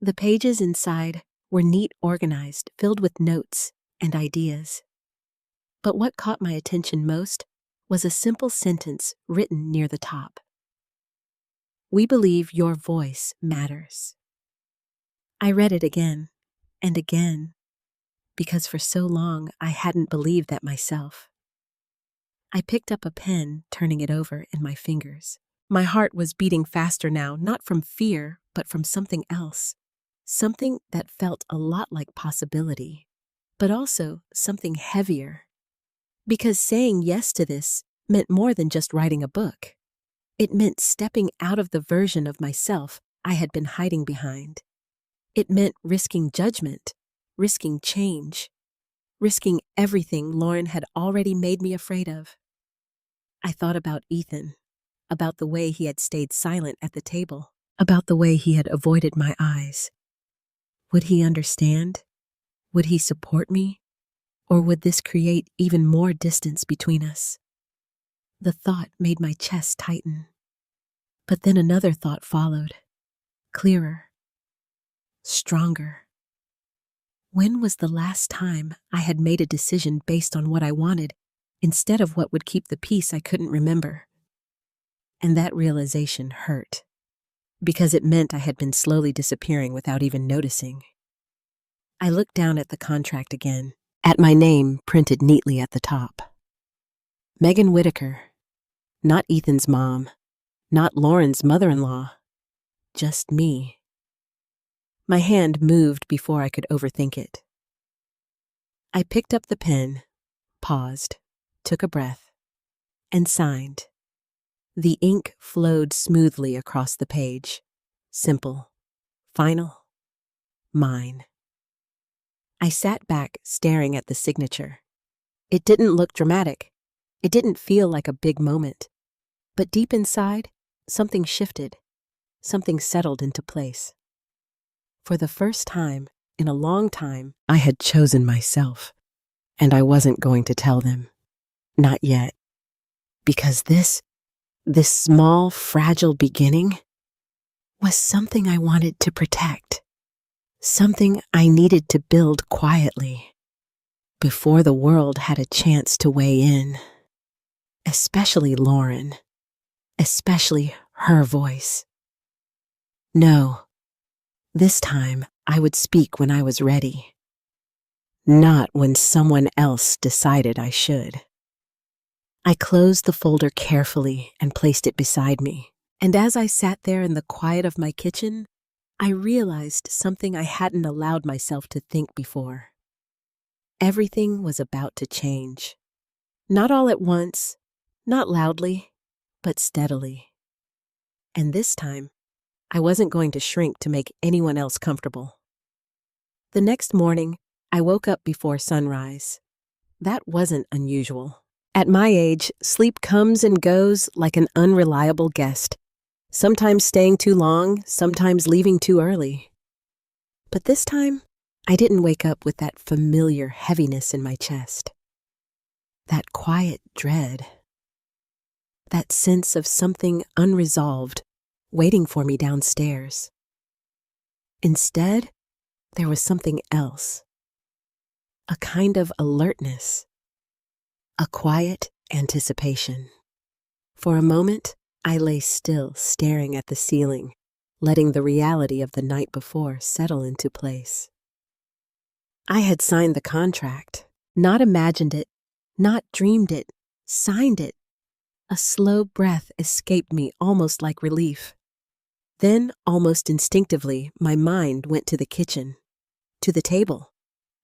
The pages inside were neat, organized, filled with notes and ideas. But what caught my attention most was a simple sentence written near the top. "We believe your voice matters." I read it again and again, because for so long I hadn't believed that myself. I picked up a pen, turning it over in my fingers. My heart was beating faster now, not from fear, but from something else. Something that felt a lot like possibility, but also something heavier. Because saying yes to this meant more than just writing a book. It meant stepping out of the version of myself I had been hiding behind. It meant risking judgment, risking change, risking everything Lauren had already made me afraid of. I thought about Ethan, about the way he had stayed silent at the table, about the way he had avoided my eyes. Would he understand? Would he support me? Or would this create even more distance between us? The thought made my chest tighten. But then another thought followed, clearer, stronger. When was the last time I had made a decision based on what I wanted instead of what would keep the peace I couldn't remember? And that realization hurt, because it meant I had been slowly disappearing without even noticing. I looked down at the contract again, at my name printed neatly at the top. Megan Whitaker, not Ethan's mom, not Lauren's mother-in-law, just me. My hand moved before I could overthink it. I picked up the pen, paused, took a breath, and signed. The ink flowed smoothly across the page. Simple, final, mine. I sat back, staring at the signature. It didn't look dramatic. It didn't feel like a big moment. But deep inside, something shifted. Something settled into place. For the first time in a long time, I had chosen myself. And I wasn't going to tell them. Not yet. Because this small, fragile beginning was something I wanted to protect. Something I needed to build quietly before the world had a chance to weigh in. Especially Lauren. Especially her voice. No, this time I would speak when I was ready. Not when someone else decided I should. I closed the folder carefully and placed it beside me. And as I sat there in the quiet of my kitchen, I realized something I hadn't allowed myself to think before. Everything was about to change. Not all at once, not loudly, but steadily. And this time, I wasn't going to shrink to make anyone else comfortable. The next morning, I woke up before sunrise. That wasn't unusual. At my age, sleep comes and goes like an unreliable guest, sometimes staying too long, sometimes leaving too early. But this time, I didn't wake up with that familiar heaviness in my chest. That quiet dread. That sense of something unresolved waiting for me downstairs. Instead, there was something else. A kind of alertness. A quiet anticipation. For a moment, I lay still, staring at the ceiling, letting the reality of the night before settle into place. I had signed the contract, not imagined it, not dreamed it, signed it. A slow breath escaped me, almost like relief. Then, almost instinctively, my mind went to the kitchen, to the table,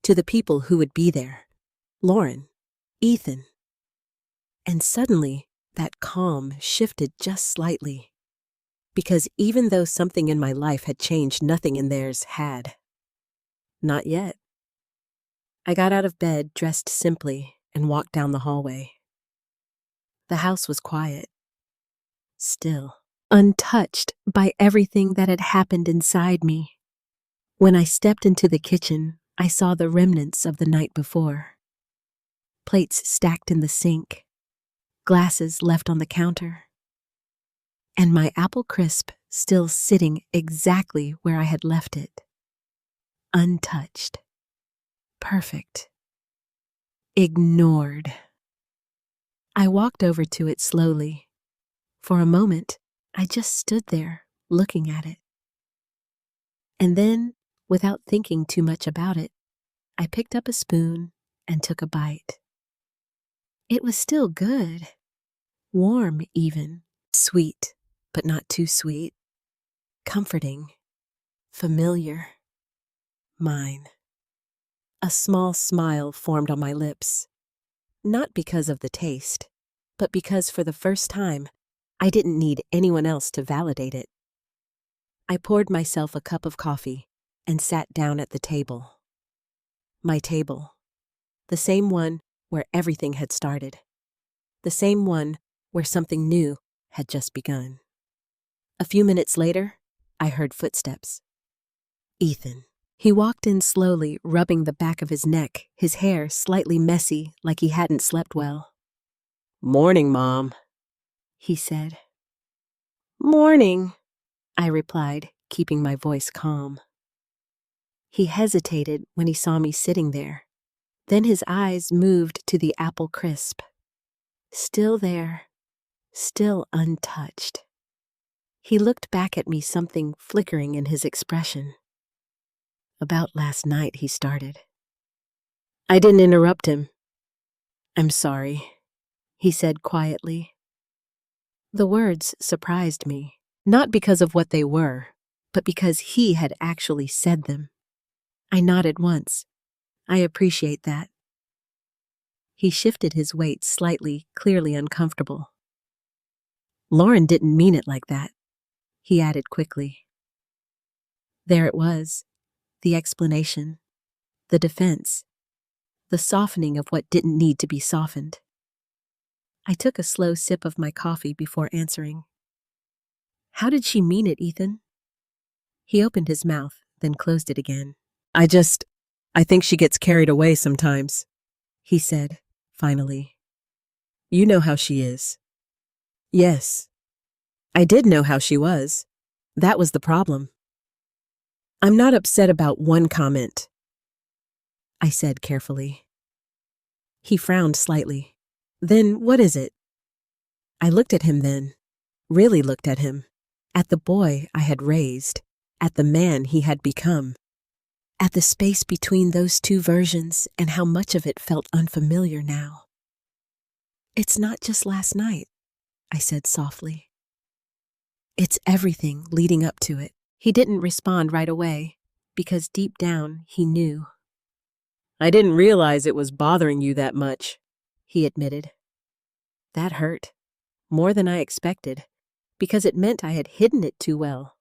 to the people who would be there. Lauren, Ethan. And suddenly, that calm shifted just slightly. Because even though something in my life had changed, nothing in theirs had. Not yet. I got out of bed, dressed simply, and walked down the hallway. The house was quiet, still, untouched by everything that had happened inside me. When I stepped into the kitchen, I saw the remnants of the night before. Plates stacked in the sink, glasses left on the counter, and my apple crisp still sitting exactly where I had left it. Untouched. Perfect. Ignored. I walked over to it slowly. For a moment, I just stood there, looking at it. And then, without thinking too much about it, I picked up a spoon and took a bite. It was still good. Warm, even. Sweet, but not too sweet. Comforting. Familiar. Mine. A small smile formed on my lips. Not because of the taste, but because for the first time, I didn't need anyone else to validate it. I poured myself a cup of coffee and sat down at the table. My table. The same one where everything had started. The same one where something new had just begun. A few minutes later, I heard footsteps. Ethan. He walked in slowly, rubbing the back of his neck, his hair slightly messy like he hadn't slept well. "Morning, Mom," he said. "Morning," I replied, keeping my voice calm. He hesitated when he saw me sitting there. Then his eyes moved to the apple crisp. Still there, still untouched. He looked back at me, something flickering in his expression. "About last night," he started. I didn't interrupt him. "I'm sorry," he said quietly. The words surprised me, not because of what they were, but because he had actually said them. I nodded once. "I appreciate that." He shifted his weight slightly, clearly uncomfortable. "Lauren didn't mean it like that," he added quickly. There it was, the explanation, the defense, the softening of what didn't need to be softened. I took a slow sip of my coffee before answering. "How did she mean it, Ethan?" He opened his mouth, then closed it again. I think she gets carried away sometimes," he said, finally. "You know how she is." Yes, I did know how she was. That was the problem. "I'm not upset about one comment," I said carefully. He frowned slightly. "Then what is it?" I looked at him then, really looked at him, at the boy I had raised, at the man he had become, at the space between those two versions and how much of it felt unfamiliar now. "It's not just last night," I said softly. "It's everything leading up to it." He didn't respond right away, because deep down he knew. "I didn't realize it was bothering you that much," he admitted. That hurt, more than I expected, because it meant I had hidden it too well,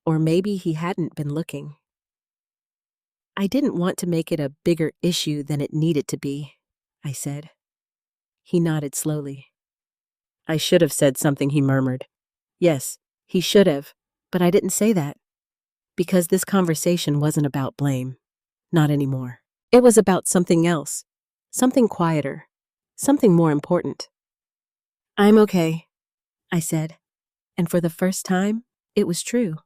or maybe he hadn't been looking. I didn't want to make it a bigger issue than it needed to be, I said. He nodded slowly. I should have said something, he murmured. Yes, he should have, but I didn't say that. Because this conversation wasn't about blame. Not anymore. It was about something else. Something quieter. Something more important. I'm okay, I said, and for the first time, it was true.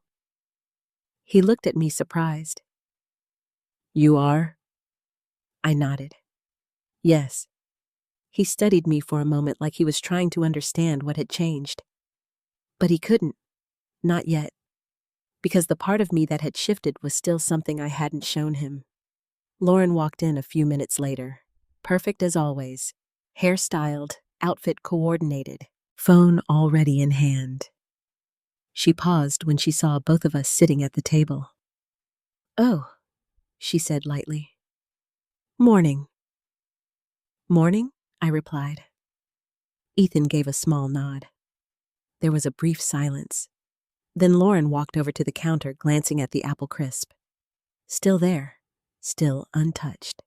He looked at me surprised. You are? I nodded. Yes. He studied me for a moment like he was trying to understand what had changed. But he couldn't. Not yet. Because the part of me that had shifted was still something I hadn't shown him. Lauren walked in a few minutes later. Perfect as always. Hair styled, outfit coordinated, phone already in hand. She paused when she saw both of us sitting at the table. Oh, she said lightly. Morning. Morning? I replied. Ethan gave a small nod. There was a brief silence. Then Lauren walked over to the counter, glancing at the apple crisp. Still there, still untouched.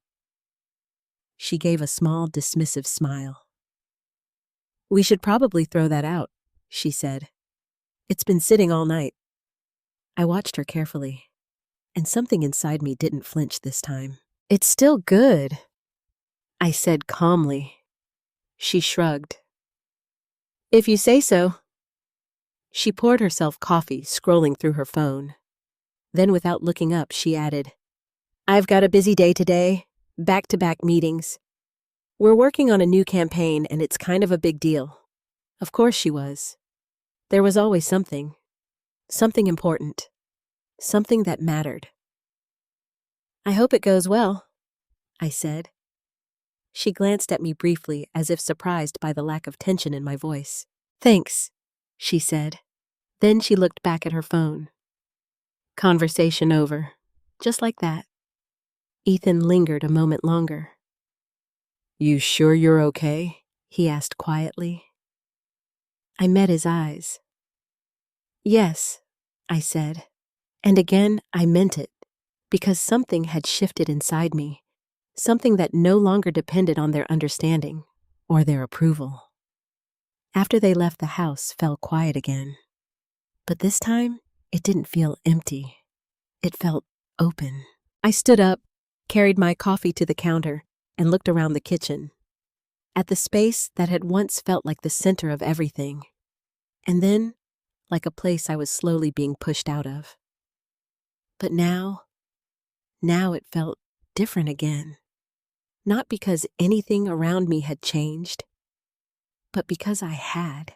She gave a small, dismissive smile. We should probably throw that out, she said. It's been sitting all night. I watched her carefully, and something inside me didn't flinch this time. It's still good, I said calmly. She shrugged. If you say so. She poured herself coffee, scrolling through her phone. Then, without looking up, she added, I've got a busy day today, back-to-back meetings. We're working on a new campaign, and it's kind of a big deal. Of course she was. There was always something important, something that mattered. I hope it goes well, I said. She glanced at me briefly, as if surprised by the lack of tension in my voice. Thanks, she said. Then she looked back at her phone. Conversation over. Just like that. Ethan lingered a moment longer. You sure you're okay? He asked quietly. I met his eyes. Yes, I said. And again, I meant it, because something had shifted inside me, something that no longer depended on their understanding or their approval. After they left, the house fell quiet again. But this time, it didn't feel empty. It felt open. I stood up, carried my coffee to the counter, and looked around the kitchen, at the space that had once felt like the center of everything, and then like a place I was slowly being pushed out of. But now it felt different again. Not because anything around me had changed, but because I had.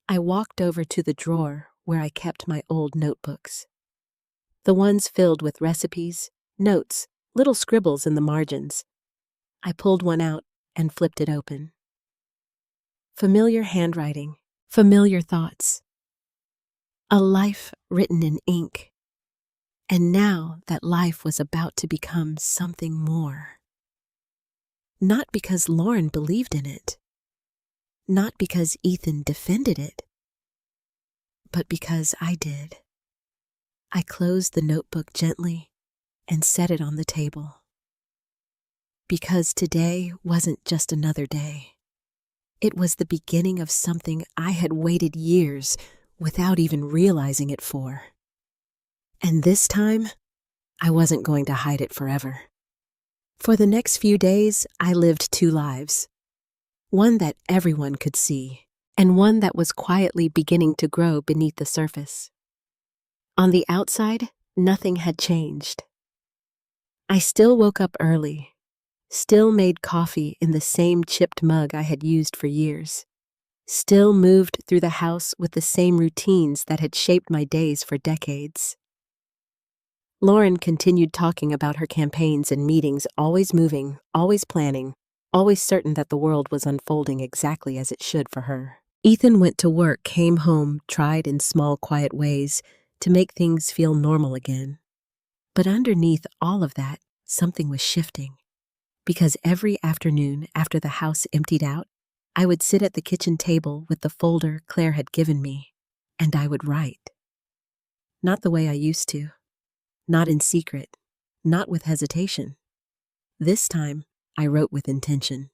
I walked over to the drawer where I kept my old notebooks. The ones filled with recipes, notes, little scribbles in the margins. I pulled one out and flipped it open. Familiar handwriting, familiar thoughts. A life written in ink. And now that life was about to become something more. Not because Lauren believed in it. Not because Ethan defended it. But because I did. I closed the notebook gently and set it on the table. Because today wasn't just another day. It was the beginning of something I had waited years without even realizing it for. And this time, I wasn't going to hide it forever. For the next few days, I lived two lives. One that everyone could see, and one that was quietly beginning to grow beneath the surface. On the outside, nothing had changed. I still woke up early, still made coffee in the same chipped mug I had used for years, still moved through the house with the same routines that had shaped my days for decades. Lauren continued talking about her campaigns and meetings, always moving, always planning, always certain that the world was unfolding exactly as it should for her. Ethan went to work, came home, tried in small, quiet ways to make things feel normal again. But underneath all of that, something was shifting. Because every afternoon after the house emptied out, I would sit at the kitchen table with the folder Claire had given me, and I would write. Not the way I used to. Not in secret, not with hesitation. This time, I wrote with intention.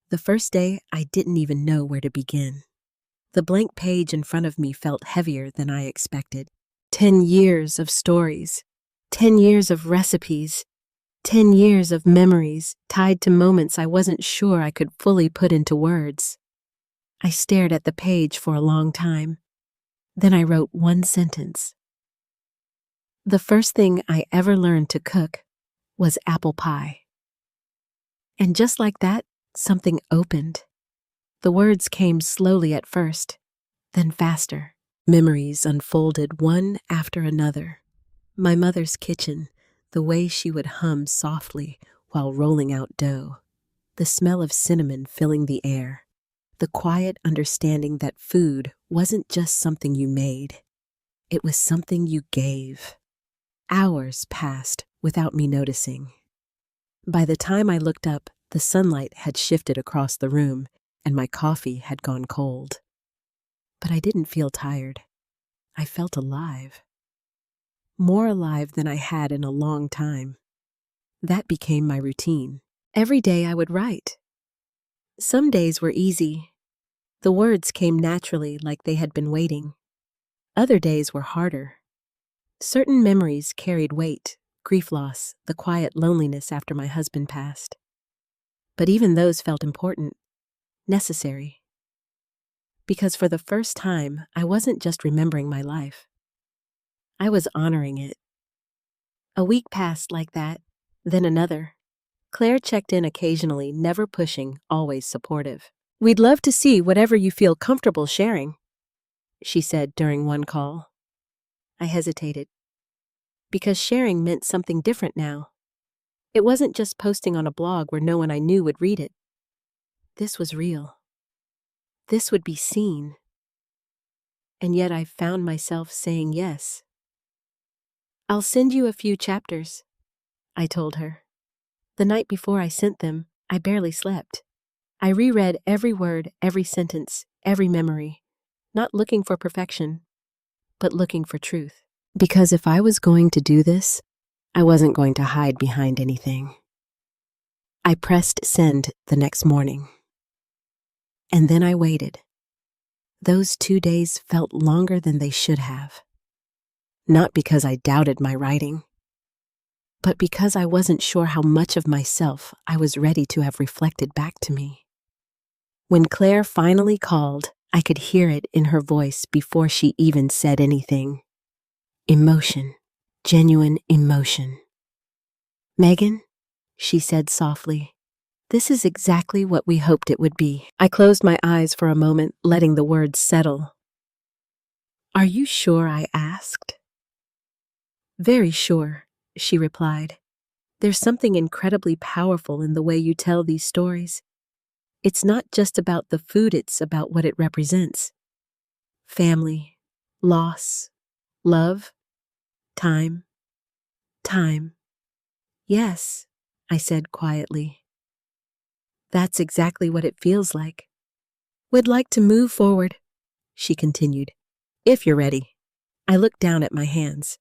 The first day, I didn't even know where to begin. The blank page in front of me felt heavier than I expected. 10 years of stories, 10 years of recipes, 10 years of memories tied to moments I wasn't sure I could fully put into words. I stared at the page for a long time. Then I wrote one sentence. The first thing I ever learned to cook was apple pie. And just like that, something opened. The words came slowly at first, then faster. Memories unfolded one after another. My mother's kitchen, the way she would hum softly while rolling out dough. The smell of cinnamon filling the air. The quiet understanding that food wasn't just something you made. It was something you gave. Hours passed without me noticing. By the time I looked up, the sunlight had shifted across the room and my coffee had gone cold. But I didn't feel tired. I felt alive. More alive than I had in a long time. That became my routine. Every day I would write. Some days were easy. The words came naturally like they had been waiting. Other days were harder. Certain memories carried weight, grief loss, the quiet loneliness after my husband passed. But even those felt important, necessary. Because for the first time, I wasn't just remembering my life. I was honoring it. A week passed like that, then another. Claire checked in occasionally, never pushing, always supportive. "We'd love to see whatever you feel comfortable sharing," she said during one call. I hesitated. Because sharing meant something different now. It wasn't just posting on a blog where no one I knew would read it. This was real. This would be seen. And yet I found myself saying yes. "I'll send you a few chapters," I told her. The night before I sent them, I barely slept. I reread every word, every sentence, every memory, not looking for perfection, but looking for truth. Because if I was going to do this, I wasn't going to hide behind anything. I pressed send the next morning. And then I waited. Those 2 days felt longer than they should have. Not because I doubted my writing, but because I wasn't sure how much of myself I was ready to have reflected back to me. When Claire finally called, I could hear it in her voice before she even said anything. Emotion, genuine emotion. "Megan," she said softly, "this is exactly what we hoped it would be." I closed my eyes for a moment, letting the words settle. "Are you sure?" I asked. "Very sure," she replied. "There's something incredibly powerful in the way you tell these stories. It's not just about the food, it's about what it represents. Family, loss, love, time. Yes," I said quietly. "That's exactly what it feels like." "We'd like to move forward," she continued, "if you're ready." I looked down at my hands,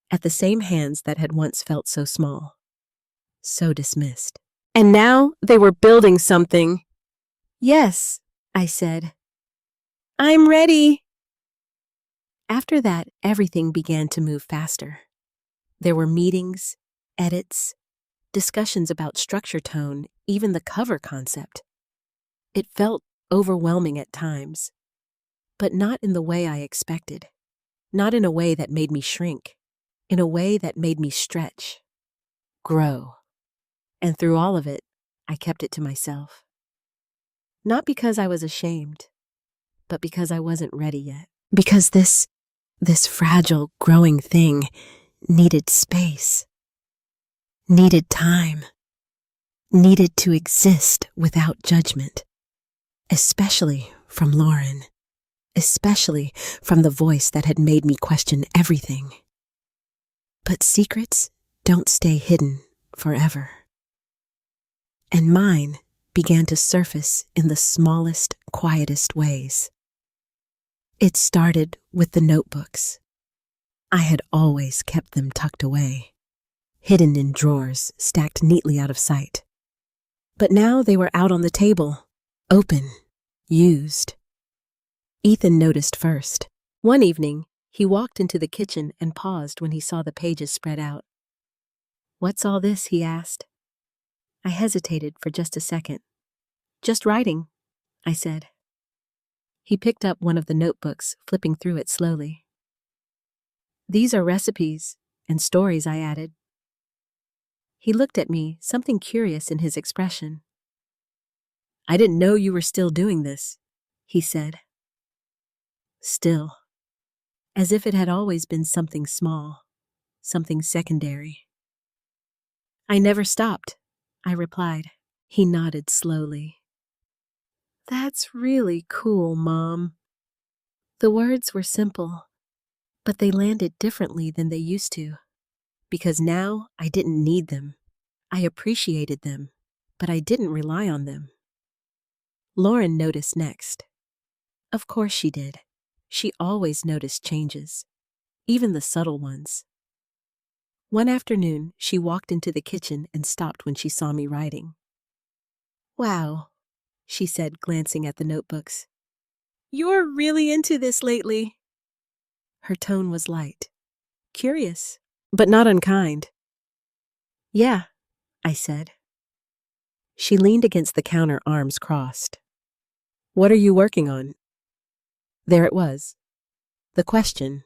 at the same hands that had once felt so small, so dismissed. And now they were building something. "Yes," I said. "I'm ready." After that, everything began to move faster. There were meetings, edits, discussions about structure, tone, even the cover concept. It felt overwhelming at times, but not in the way I expected. Not in a way that made me shrink, in a way that made me stretch, grow. And through all of it, I kept it to myself. Not because I was ashamed, but because I wasn't ready yet. Because this fragile, growing thing needed space, needed time, needed to exist without judgment, especially from Lauren, especially from the voice that had made me question everything. But secrets don't stay hidden forever. And mine began to surface in the smallest, quietest ways. It started with the notebooks. I had always kept them tucked away, hidden in drawers, stacked neatly out of sight. But now they were out on the table, open, used. Ethan noticed first. One evening, he walked into the kitchen and paused when he saw the pages spread out. "What's all this?" he asked. I hesitated for just a second. "Just writing," I said. He picked up one of the notebooks, flipping through it slowly. "These are recipes and stories," I added. He looked at me, something curious in his expression. "I didn't know you were still doing this," he said. Still, as if it had always been something small, something secondary. "I never stopped," I replied. He nodded slowly. "That's really cool, Mom." The words were simple, but they landed differently than they used to. Because now I didn't need them. I appreciated them, but I didn't rely on them. Lauren noticed next. Of course she did. She always noticed changes, even the subtle ones. One afternoon, she walked into the kitchen and stopped when she saw me writing. "Wow," she said, glancing at the notebooks. "You're really into this lately." Her tone was light, curious, but not unkind. "Yeah," I said. She leaned against the counter, arms crossed. "What are you working on?" There it was. The question.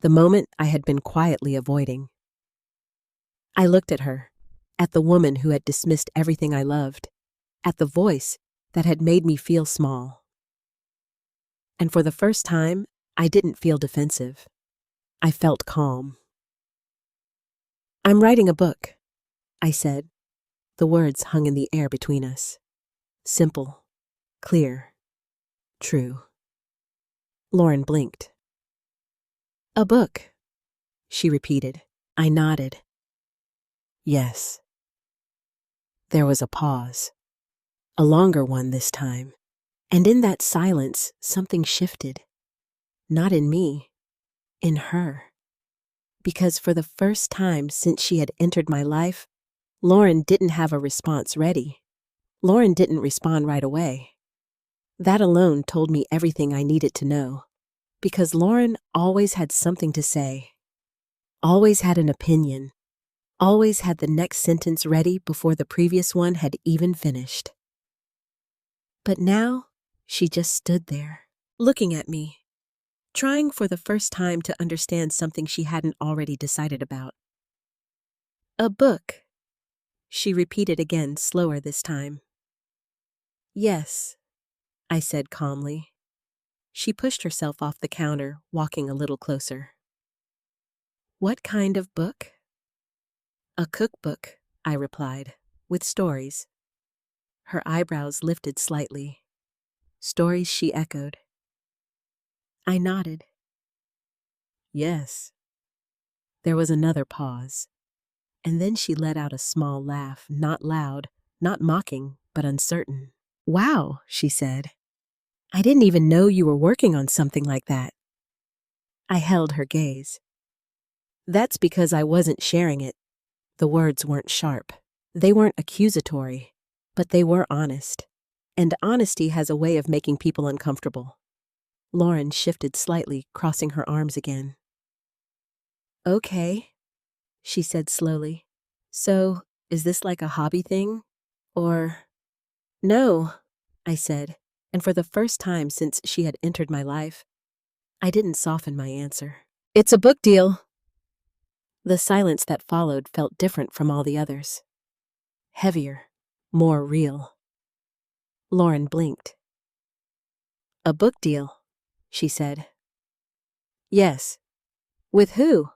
The moment I had been quietly avoiding. I looked at her, at the woman who had dismissed everything I loved, at the voice that had made me feel small. And for the first time, I didn't feel defensive. I felt calm. "I'm writing a book," I said. The words hung in the air between us. Simple, clear, true. Lauren blinked. "A book," she repeated. I nodded. "Yes." There was a pause, a longer one this time, and in that silence something shifted. Not in me, in her. Because for the first time since she had entered my life, Lauren didn't have a response ready. Lauren didn't respond right away. That alone told me everything I needed to know. Because Lauren always had something to say, always had an opinion, always had the next sentence ready before the previous one had even finished. But now, she just stood there, looking at me, trying for the first time to understand something she hadn't already decided about. "A book," she repeated again, slower this time. "Yes," I said calmly. She pushed herself off the counter, walking a little closer. "What kind of book?" "A cookbook," I replied, "with stories." Her eyebrows lifted slightly. "Stories," she echoed. I nodded. "Yes." There was another pause, and then she let out a small laugh, not loud, not mocking, but uncertain. "Wow," she said. "I didn't even know you were working on something like that." I held her gaze. "That's because I wasn't sharing it." The words weren't sharp. They weren't accusatory, but they were honest. And honesty has a way of making people uncomfortable. Lauren shifted slightly, crossing her arms again. "Okay," she said slowly. "So, is this like a hobby thing? Or—" "No," I said, and for the first time since she had entered my life, I didn't soften my answer. "It's a book deal." The silence that followed felt different from all the others. Heavier, more real. Lauren blinked. "A book deal," she said. "Yes." "With who?"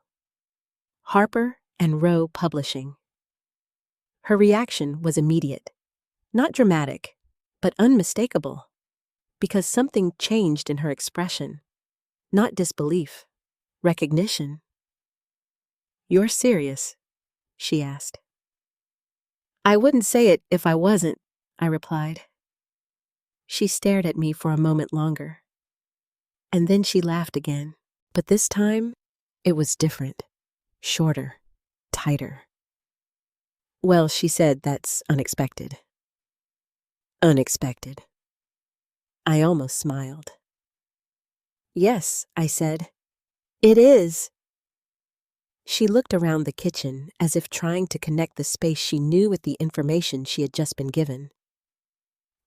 "Harper and Row Publishing." Her reaction was immediate. Not dramatic, but unmistakable. Because something changed in her expression. Not disbelief, recognition. "You're serious?" she asked. "I wouldn't say it if I wasn't," I replied. She stared at me for a moment longer. And then she laughed again. But this time, it was different. Shorter, tighter. Well, she said that's unexpected. Unexpected. I almost smiled. Yes, I said. It is. She looked around the kitchen as if trying to connect the space she knew with the information she had just been given.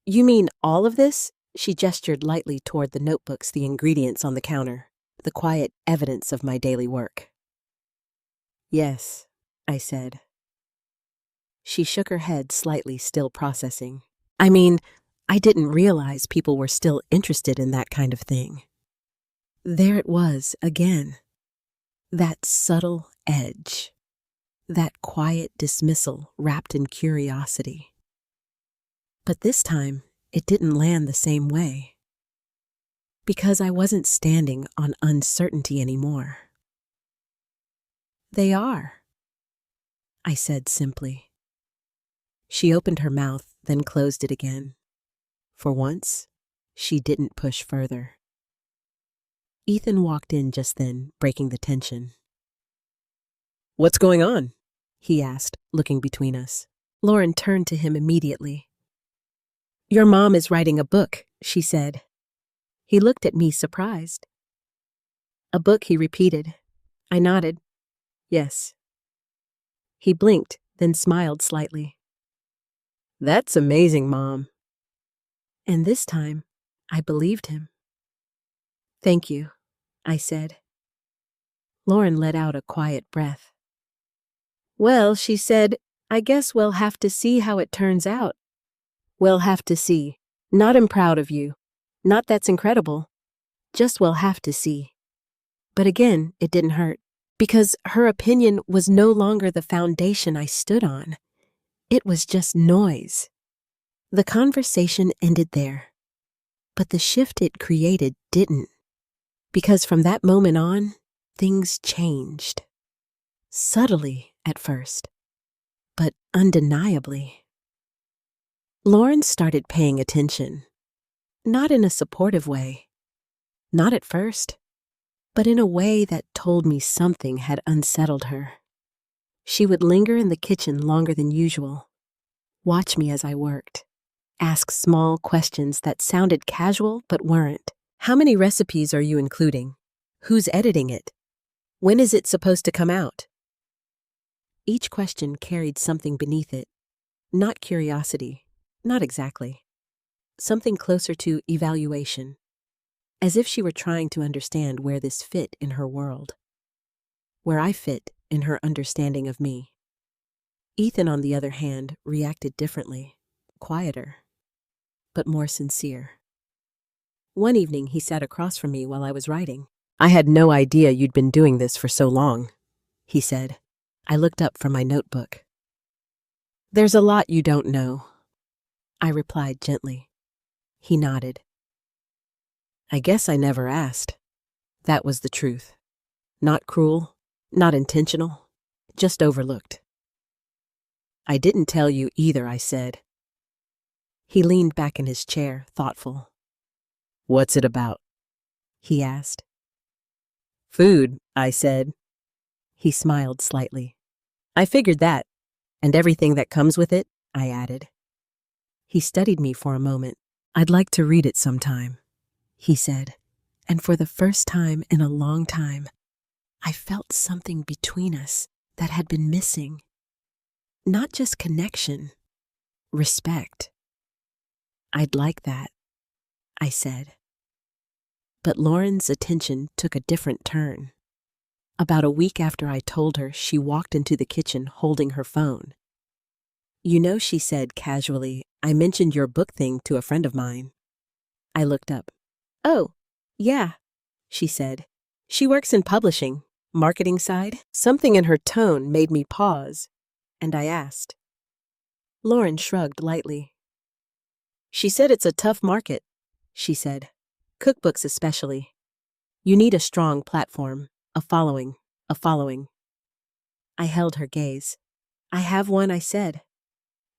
You mean all of this? She gestured lightly toward the notebooks, the ingredients on the counter, the quiet evidence of my daily work. Yes, I said. She shook her head slightly, still processing. I mean, I didn't realize people were still interested in that kind of thing. There it was again. That subtle edge. That quiet dismissal wrapped in curiosity. But this time, it didn't land the same way. Because I wasn't standing on uncertainty anymore. They are, I said simply. She opened her mouth, then closed it again. For once, she didn't push further. Ethan walked in just then, breaking the tension. What's going on? He asked, looking between us. Lauren turned to him immediately. Your mom is writing a book, she said. He looked at me, surprised. A book, he repeated. I nodded. Yes. He blinked, then smiled slightly. That's amazing, Mom. And this time, I believed him. Thank you, I said. Lauren let out a quiet breath. Well, she said, I guess we'll have to see how it turns out. We'll have to see. Not I'm proud of you. Not that's incredible. Just we'll have to see. But again, it didn't hurt. Because her opinion was no longer the foundation I stood on. It was just noise. The conversation ended there. But the shift it created didn't. Because from that moment on, things changed. Subtly at first, but undeniably. Lauren started paying attention. Not in a supportive way. Not at first. But in a way that told me something had unsettled her. She would linger in the kitchen longer than usual, watch me as I worked, ask small questions that sounded casual but weren't. How many recipes are you including? Who's editing it? When is it supposed to come out? Each question carried something beneath it. Not curiosity, not exactly. Something closer to evaluation. As if she were trying to understand where this fit in her world. Where I fit in her understanding of me. Ethan, on the other hand, reacted differently, quieter, but more sincere. One evening, he sat across from me while I was writing. I had no idea you'd been doing this for so long, he said. I looked up from my notebook. There's a lot you don't know, I replied gently. He nodded. I guess I never asked. That was the truth. Not cruel, not intentional, just overlooked. I didn't tell you either, I said. He leaned back in his chair, thoughtful. What's it about? He asked. Food, I said. He smiled slightly. I figured that, and everything that comes with it, I added. He studied me for a moment. I'd like to read it sometime, he said, and for the first time in a long time, I felt something between us that had been missing. Not just connection, respect. I'd like that, I said. But Lauren's attention took a different turn. About a week after I told her, she walked into the kitchen holding her phone. You know, she said casually, I mentioned your book thing to a friend of mine. I looked up. Oh, yeah, she said. She works in publishing, marketing side. Something in her tone made me pause, and I asked. Lauren shrugged lightly. She said it's a tough market, she said. Cookbooks especially. You need a strong platform, a following. I held her gaze. I have one, I said.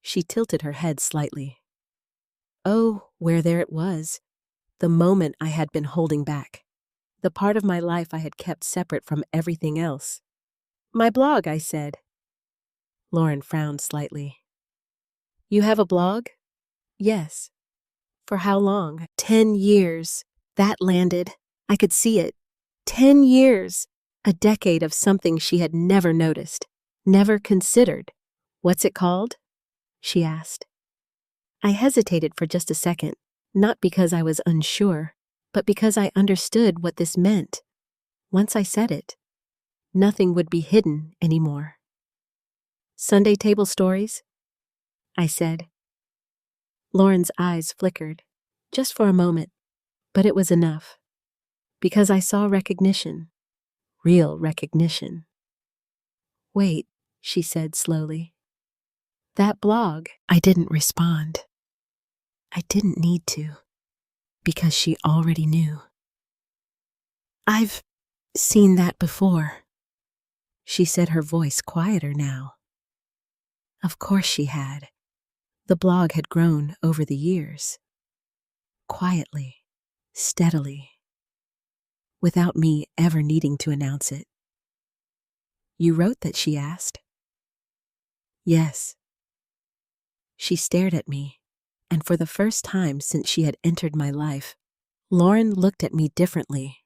She tilted her head slightly. Oh, where there it was. The moment I had been holding back. The part of my life I had kept separate from everything else. My blog, I said. Lauren frowned slightly. You have a blog? Yes. For how long? 10 years. That landed. I could see it. 10 years. A decade of something she had never noticed, never considered. What's it called? She asked. I hesitated for just a second, not because I was unsure, but because I understood what this meant. Once I said it, nothing would be hidden anymore. Sunday table stories? I said. Lauren's eyes flickered, just for a moment, but it was enough. Because I saw recognition, real recognition. Wait, she said slowly. That blog. I didn't respond. I didn't need to, because she already knew. I've seen that before, she said, her voice quieter now. Of course she had. The blog had grown over the years. Quietly, steadily, without me ever needing to announce it. You wrote that, she asked. Yes. She stared at me, and for the first time since she had entered my life, Lauren looked at me differently.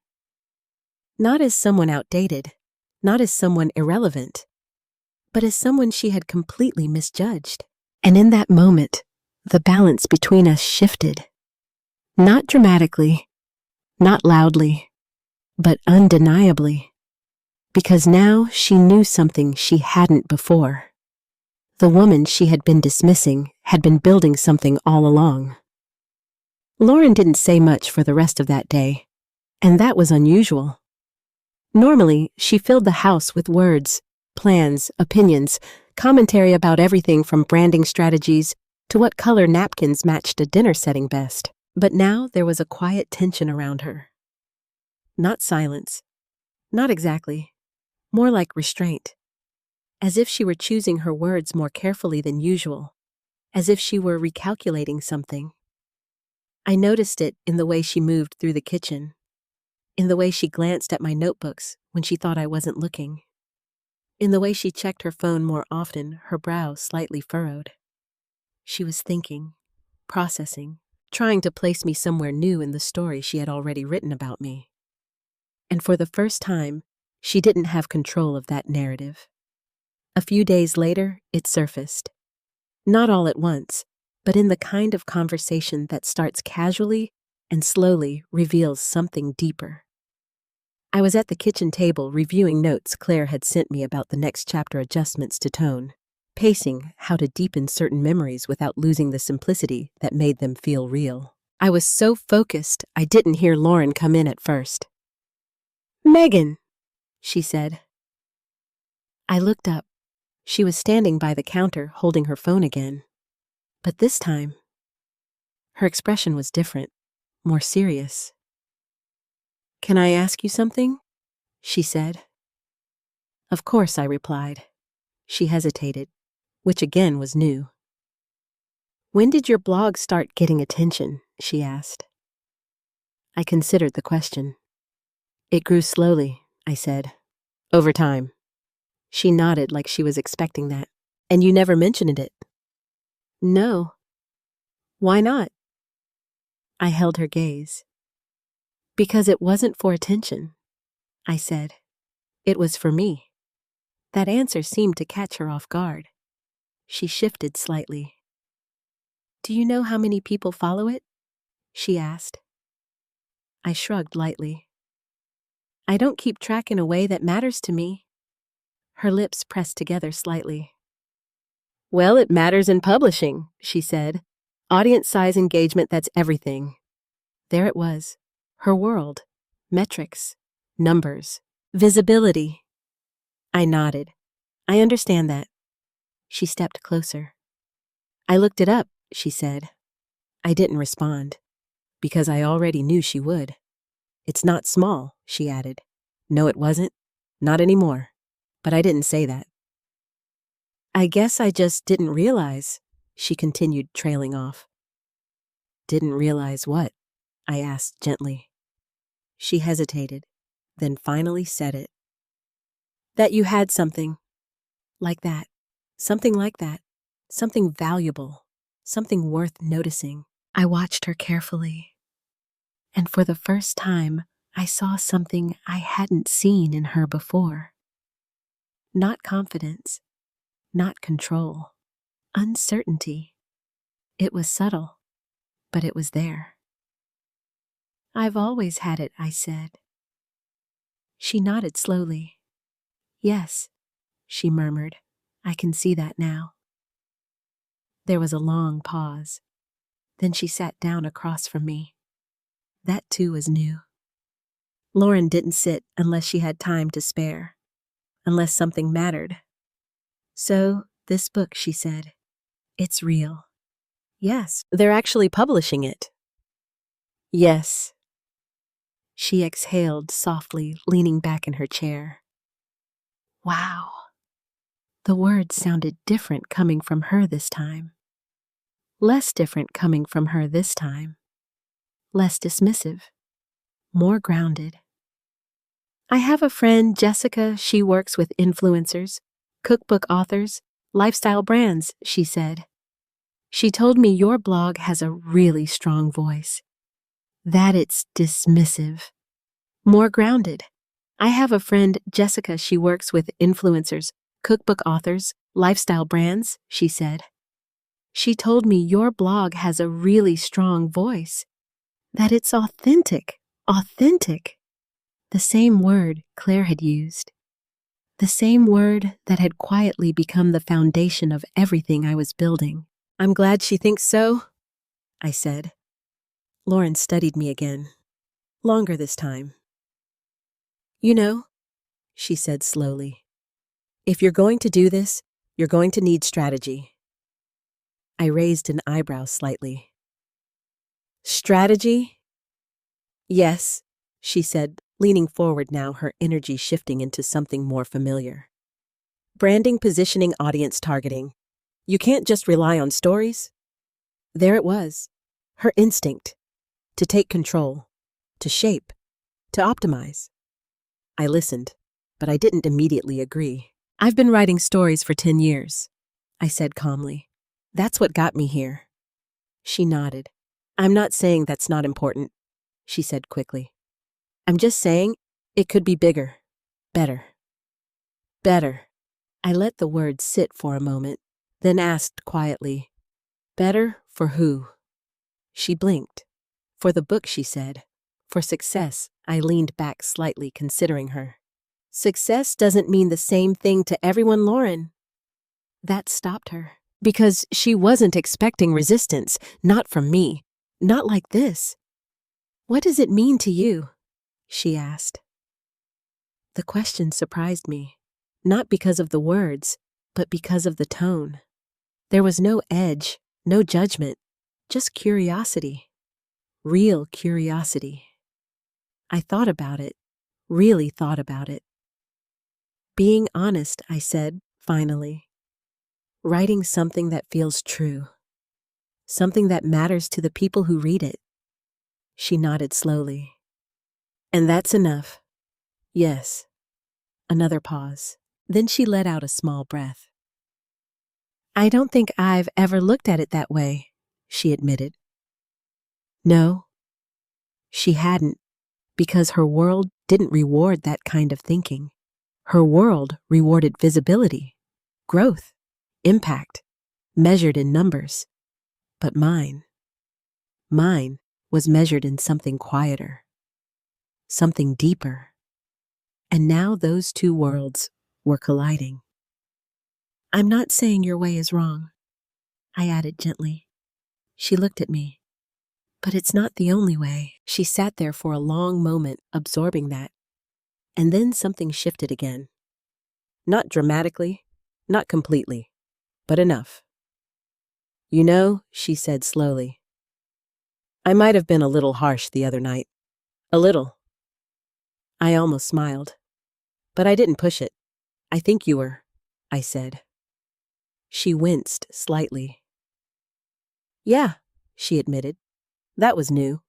Not as someone outdated, not as someone irrelevant, but as someone she had completely misjudged. And in that moment, the balance between us shifted. Not dramatically, not loudly, but undeniably. Because now she knew something she hadn't before. The woman she had been dismissing had been building something all along. Lauren didn't say much for the rest of that day, and that was unusual. Normally, she filled the house with words, plans, opinions, commentary about everything from branding strategies to what color napkins matched a dinner setting best. But now there was a quiet tension around her. Not silence. Not exactly. More like restraint. As if she were choosing her words more carefully than usual. As if she were recalculating something. I noticed it in the way she moved through the kitchen. In the way she glanced at my notebooks when she thought I wasn't looking. In the way she checked her phone more often, her brow slightly furrowed. She was thinking, processing, trying to place me somewhere new in the story she had already written about me. And for the first time, she didn't have control of that narrative. A few days later, it surfaced. Not all at once, but in the kind of conversation that starts casually and slowly reveals something deeper. I was at the kitchen table reviewing notes Claire had sent me about the next chapter adjustments to tone, pacing how to deepen certain memories without losing the simplicity that made them feel real. I was so focused I didn't hear Lauren come in at first. Megan, she said. I looked up. She was standing by the counter holding her phone again. But this time, her expression was different, more serious. Can I ask you something? She said. Of course, I replied. She hesitated, which again was new. When did your blog start getting attention? She asked. I considered the question. It grew slowly, I said. Over time. She nodded like she was expecting that. And you never mentioned it? No. Why not? I held her gaze. Because it wasn't for attention, I said. It was for me. That answer seemed to catch her off guard. She shifted slightly. Do you know how many people follow it? She asked. I shrugged lightly. I don't keep track in a way that matters to me. Her lips pressed together slightly. Well, it matters in publishing, she said. Audience size engagement, that's everything. There it was. Her world. Metrics. Numbers. Visibility. I nodded. I understand that. She stepped closer. I looked it up, she said. I didn't respond, because I already knew she would. It's not small, she added. No, it wasn't. Not anymore. But I didn't say that. I guess I just didn't realize, she continued, trailing off. Didn't realize what? I asked gently. She hesitated, then finally said it. That you had something. Like that. Something like that. Something valuable. Something worth noticing. I watched her carefully. And for the first time, I saw something I hadn't seen in her before. Not confidence. Not control. Uncertainty. It was subtle, but it was there. I've always had it, I said. She nodded slowly. Yes, she murmured. I can see that now. There was a long pause. Then she sat down across from me. That too was new. Lauren didn't sit unless she had time to spare, unless something mattered. So, this book, she said, it's real. Yes, they're actually publishing it. Yes. She exhaled softly, leaning back in her chair. Wow. The words sounded different coming from her this time. Less different coming from her this time. Less dismissive. More grounded. I have a friend, Jessica. She works with influencers, cookbook authors, lifestyle brands, she said. She told me your blog has a really strong voice. That it's dismissive. More grounded. I have a friend, Jessica. She works with influencers, cookbook authors, lifestyle brands, she said. She told me your blog has a really strong voice. That it's authentic. Authentic. The same word Claire had used. The same word that had quietly become the foundation of everything I was building. I'm glad she thinks so, I said. Lauren studied me again. Longer this time. You know, she said slowly, if you're going to do this, you're going to need strategy. I raised an eyebrow slightly. Strategy? Yes, she said, leaning forward now, her energy shifting into something more familiar. Branding, positioning, audience targeting. You can't just rely on stories. There it was, her instinct. To take control, to shape, to optimize. I listened, but I didn't immediately agree. I've been writing stories for 10 years, I said calmly. That's what got me here. She nodded. I'm not saying that's not important, she said quickly. I'm just saying it could be bigger, better. Better. I let the words sit for a moment, then asked quietly, better for who? She blinked. For the book, she said. For success, I leaned back slightly, considering her. Success doesn't mean the same thing to everyone, Lauren. That stopped her, because she wasn't expecting resistance, not from me, not like this. What does it mean to you? She asked. The question surprised me, not because of the words, but because of the tone. There was no edge, no judgment, just curiosity. Real curiosity. I thought about it, really thought about it. Being honest, I said, finally. Writing something that feels true. Something that matters to the people who read it. She nodded slowly. And that's enough. Yes. Another pause. Then she let out a small breath. I don't think I've ever looked at it that way, she admitted. No, she hadn't, because her world didn't reward that kind of thinking. Her world rewarded visibility, growth, impact, measured in numbers. But mine was measured in something quieter, something deeper. And now those two worlds were colliding. I'm not saying your way is wrong, I added gently. She looked at me. But it's not the only way. She sat there for a long moment, absorbing that. And then something shifted again. Not dramatically, not completely, but enough. You know, she said slowly, I might have been a little harsh the other night. A little. I almost smiled. But I didn't push it. I think you were, I said. She winced slightly. Yeah, she admitted. That was new.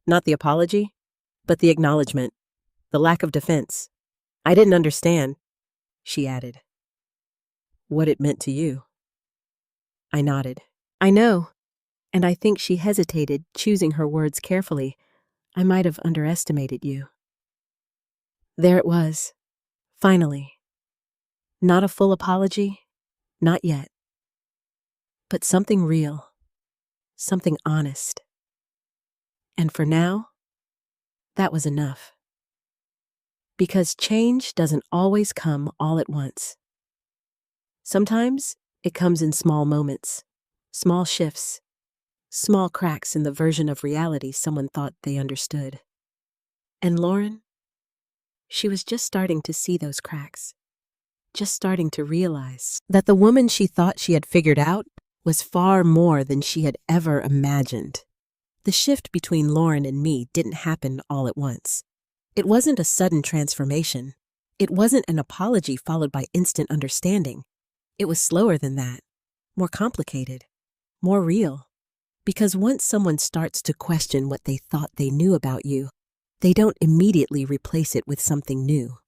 Not the apology, but the acknowledgement, the lack of defense. I didn't understand, she added. what it meant to you. I nodded. I know. And I think she hesitated, choosing her words carefully. I might have underestimated you. There it was. Finally. Not a full apology. Not yet. But something real. Something honest. And for now, that was enough. Because change doesn't always come all at once. Sometimes it comes in small moments, small shifts, small cracks in the version of reality someone thought they understood. And Lauren, she was just starting to see those cracks, just starting to realize that the woman she thought she had figured out was far more than she had ever imagined. The shift between Lauren and me didn't happen all at once. It wasn't a sudden transformation. It wasn't an apology followed by instant understanding. It was slower than that, more complicated, more real. Because once someone starts to question what they thought they knew about you, they don't immediately replace it with something new.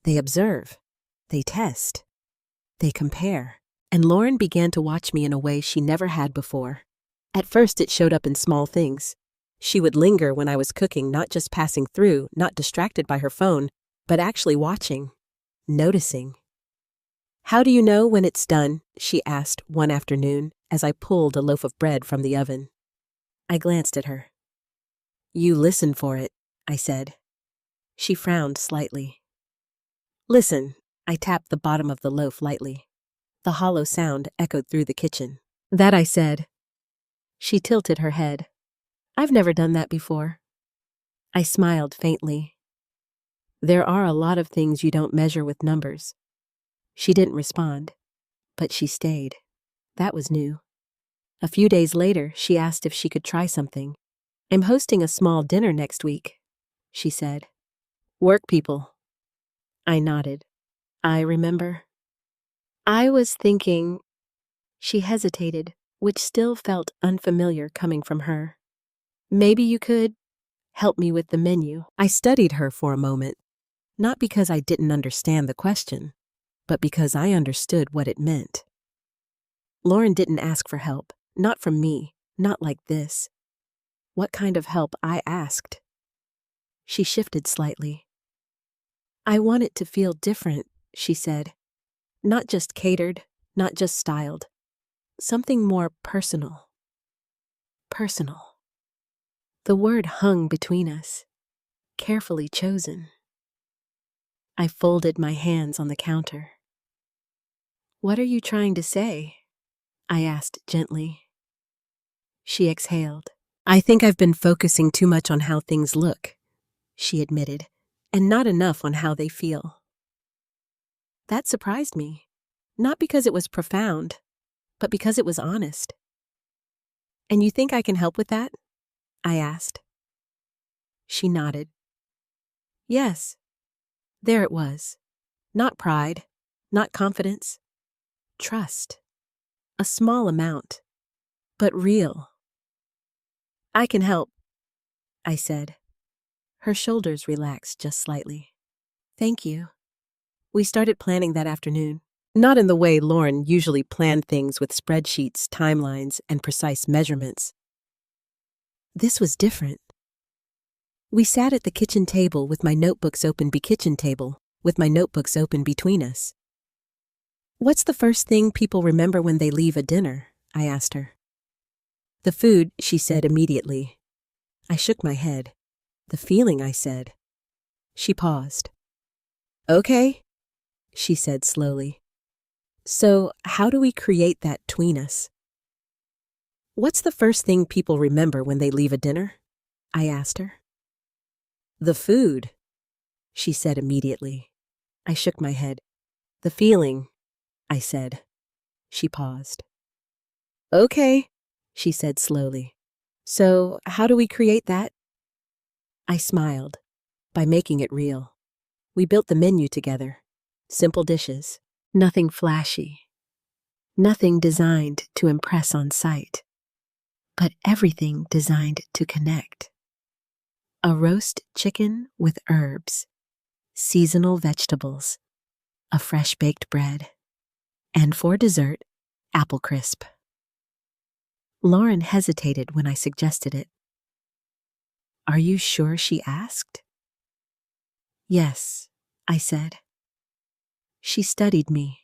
They observe, they test, they compare. And Lauren began to watch me in a way she never had before. At first, it showed up in small things. She would linger when I was cooking, not just passing through, not distracted by her phone, but actually watching, noticing. How do you know when it's done? She asked one afternoon as I pulled a loaf of bread from the oven. I glanced at her. You listen for it, I said. She frowned slightly. Listen, I tapped the bottom of the loaf lightly. The hollow sound echoed through the kitchen. That I said. She tilted her head. I've never done that before. I smiled faintly. There are a lot of things you don't measure with numbers. She didn't respond, but she stayed. That was new. A few days later, she asked if she could try something. I'm hosting a small dinner next week, she said. Work people. I nodded. I remember. I was thinking. She hesitated, which still felt unfamiliar coming from her. Maybe you could help me with the menu. I studied her for a moment, not because I didn't understand the question, but because I understood what it meant. Lauren didn't ask for help, not from me, not like this. What kind of help, I asked. She shifted slightly. I want it to feel different, she said. Not just catered, not just styled. Something more personal. Personal. The word hung between us, carefully chosen. I folded my hands on the counter. What are you trying to say? I asked gently. She exhaled. I think I've been focusing too much on how things look, she admitted, and not enough on how they feel. That surprised me, not because it was profound, but because it was honest. And you think I can help with that? I asked. She nodded. Yes. There it was. Not pride, not confidence. Trust. A small amount, but real. I can help, I said. Her shoulders relaxed just slightly. Thank you. We started planning that afternoon. Not in the way Lauren usually planned things with spreadsheets, timelines, and precise measurements. This was different. We sat at the kitchen table with my notebooks open between us. What's the first thing people remember when they leave a dinner? I asked her. The food, she said immediately. I shook my head. The feeling, I said. She paused. Okay, she said slowly. So, how do we create that between us? What's the first thing people remember when they leave a dinner? I asked her. The food, she said immediately. I shook my head. The feeling, I said. She paused. Okay, she said slowly. So, how do we create that? I smiled, by making it real. We built the menu together. Simple dishes. Nothing flashy. Nothing designed to impress on sight. But everything designed to connect. A roast chicken with herbs. Seasonal vegetables. A fresh baked bread. And for dessert, apple crisp. Lauren hesitated when I suggested it. Are you sure? She asked. Yes, I said. She studied me,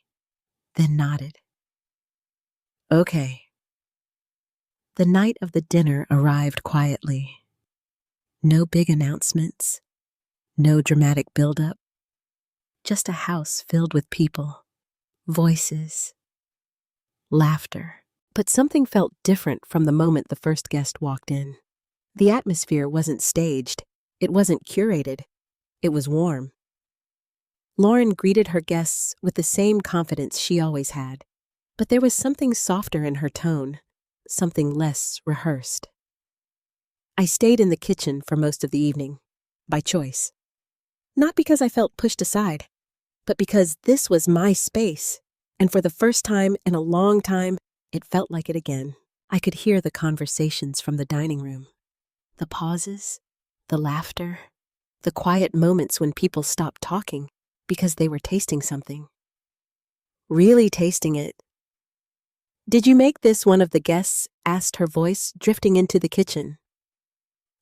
then nodded. Okay. The night of the dinner arrived quietly. No big announcements, no dramatic build-up, just a house filled with people, voices, laughter. But something felt different from the moment the first guest walked in. The atmosphere wasn't staged, it wasn't curated, it was warm. Lauren greeted her guests with the same confidence she always had, but there was something softer in her tone, something less rehearsed. I stayed in the kitchen for most of the evening, by choice. Not because I felt pushed aside, but because this was my space, and for the first time in a long time, it felt like it again. I could hear the conversations from the dining room, the pauses, the laughter, the quiet moments when people stopped talking because they were tasting something. Really tasting it. Did you make this? One of the guests asked, her voice drifting into the kitchen.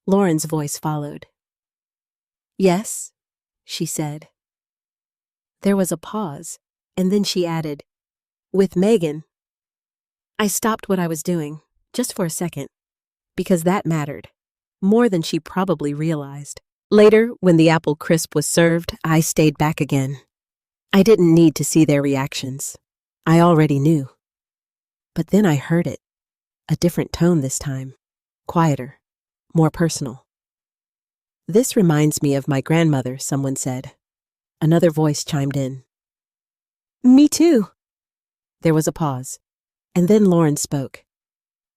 Lauren's voice followed. Yes, she said. There was a pause, and then she added, with Megan. I stopped what I was doing, just for a second, because that mattered, more than she probably realized. Later, when the apple crisp was served, I stayed back again. I didn't need to see their reactions. I already knew. But then I heard it, a different tone this time, quieter, more personal. This reminds me of my grandmother, someone said. Another voice chimed in. Me too. There was a pause, and then Lauren spoke.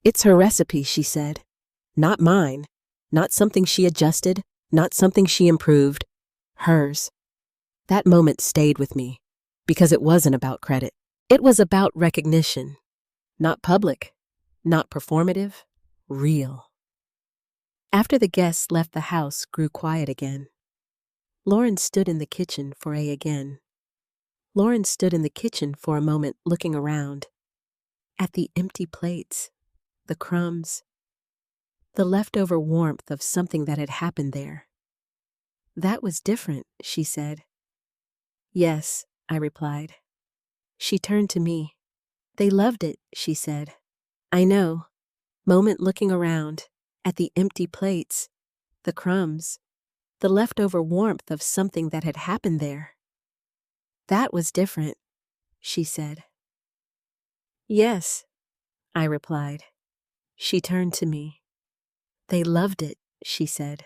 It's her recipe, she said. Not mine, not something she adjusted, not something she improved. Hers. That moment stayed with me, because it wasn't about credit. It was about recognition. Not public, not performative, real. After the guests left, the house grew quiet again. Lauren stood in the kitchen for Lauren stood in the kitchen for a moment, looking around. At the empty plates, the crumbs, the leftover warmth of something that had happened there. That was different, she said. Yes, I replied. She turned to me. They loved it, she said. I know. Moment looking around, at the empty plates, the crumbs, the leftover warmth of something that had happened there. That was different, she said. Yes, I replied. She turned to me. They loved it, she said.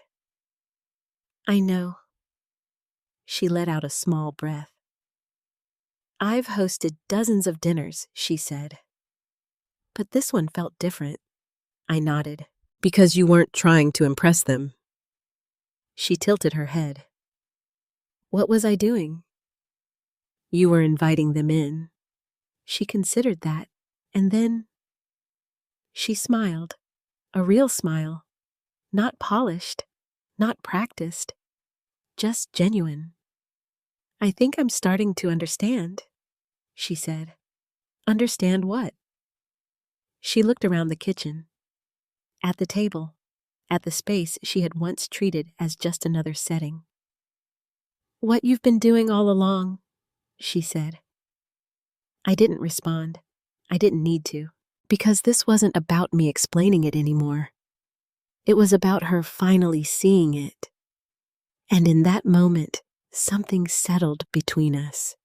I know. She let out a small breath. I've hosted dozens of dinners, she said. But this one felt different. I nodded. Because you weren't trying to impress them. She tilted her head. What was I doing? You were inviting them in. She considered that, and then she smiled, a real smile, not polished, not practiced, just genuine. I think I'm starting to understand, she said. Understand what? She looked around the kitchen, at the table, at the space she had once treated as just another setting. What you've been doing all along, she said. I didn't respond. I didn't need to, because this wasn't about me explaining it anymore. It was about her finally seeing it. And in that moment, something settled between us.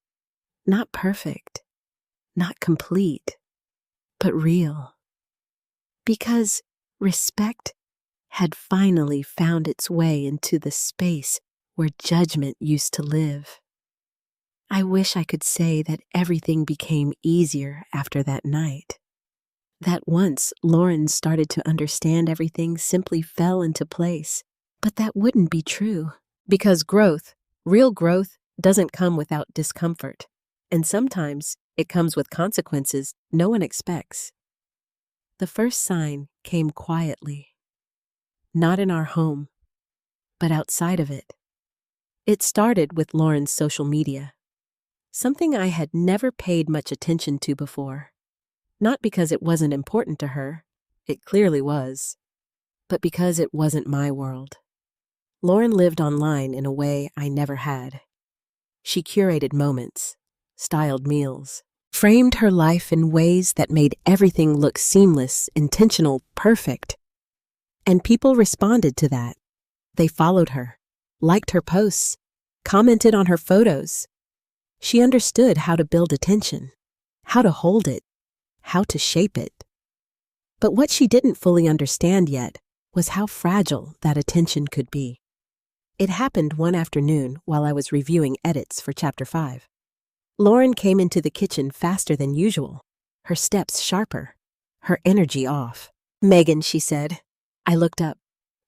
Not perfect, not complete, but real. Because respect had finally found its way into the space where judgment used to live. I wish I could say that everything became easier after that night. That once Lauren started to understand, everything simply fell into place. But that wouldn't be true, because growth, real growth, doesn't come without discomfort. And sometimes it comes with consequences no one expects. The first sign came quietly. Not in our home, but outside of it. It started with Lauren's social media. something I had never paid much attention to before. Not because it wasn't important to her, it clearly was, but because it wasn't my world. Lauren lived online in a way I never had. She curated moments, styled meals, framed her life in ways that made everything look seamless, intentional, perfect. And people responded to that. They followed her, liked her posts, commented on her photos. She understood how to build attention, how to hold it, how to shape it. But what she didn't fully understand yet was how fragile that attention could be. It happened one afternoon while I was reviewing edits for Chapter 5. Lauren came into the kitchen faster than usual, her steps sharper, her energy off. "Megan," she said. I looked up.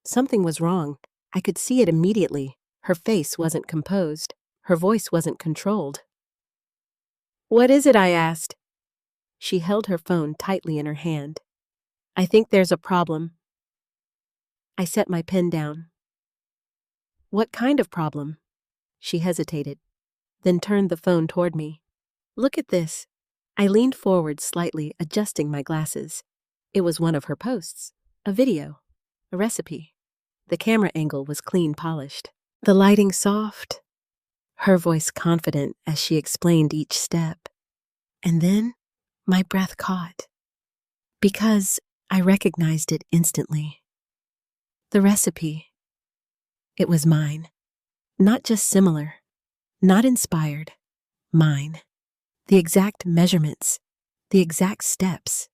Something was wrong. I could see it immediately. Her face wasn't composed. Her voice wasn't controlled. "What is it?" I asked. She held her phone tightly in her hand. "I think there's a problem." I set my pen down. "What kind of problem?" She hesitated, then turned the phone toward me. "Look at this." I leaned forward slightly, adjusting my glasses. It was one of her posts, a video, a recipe. The camera angle was clean polished, the lighting soft, her voice confident as she explained each step. And then my breath caught, because I recognized it instantly. The recipe. It was mine. Not just similar, not inspired, mine. The exact measurements, the exact steps.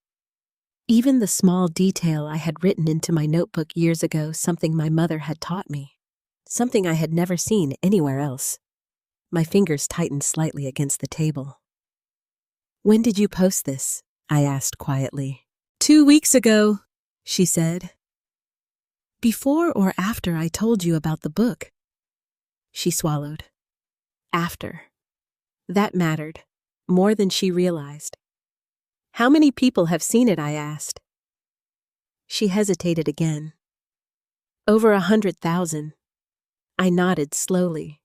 Even the small detail I had written into my notebook years ago, something my mother had taught me, something I had never seen anywhere else. My fingers tightened slightly against the table. "When did you post this?" I asked quietly. 2 weeks ago," she said. "Before or after I told you about the book?" She swallowed. After. That mattered, more than she realized. "How many people have seen it?" I asked. She hesitated again. "Over 100,000. I nodded slowly.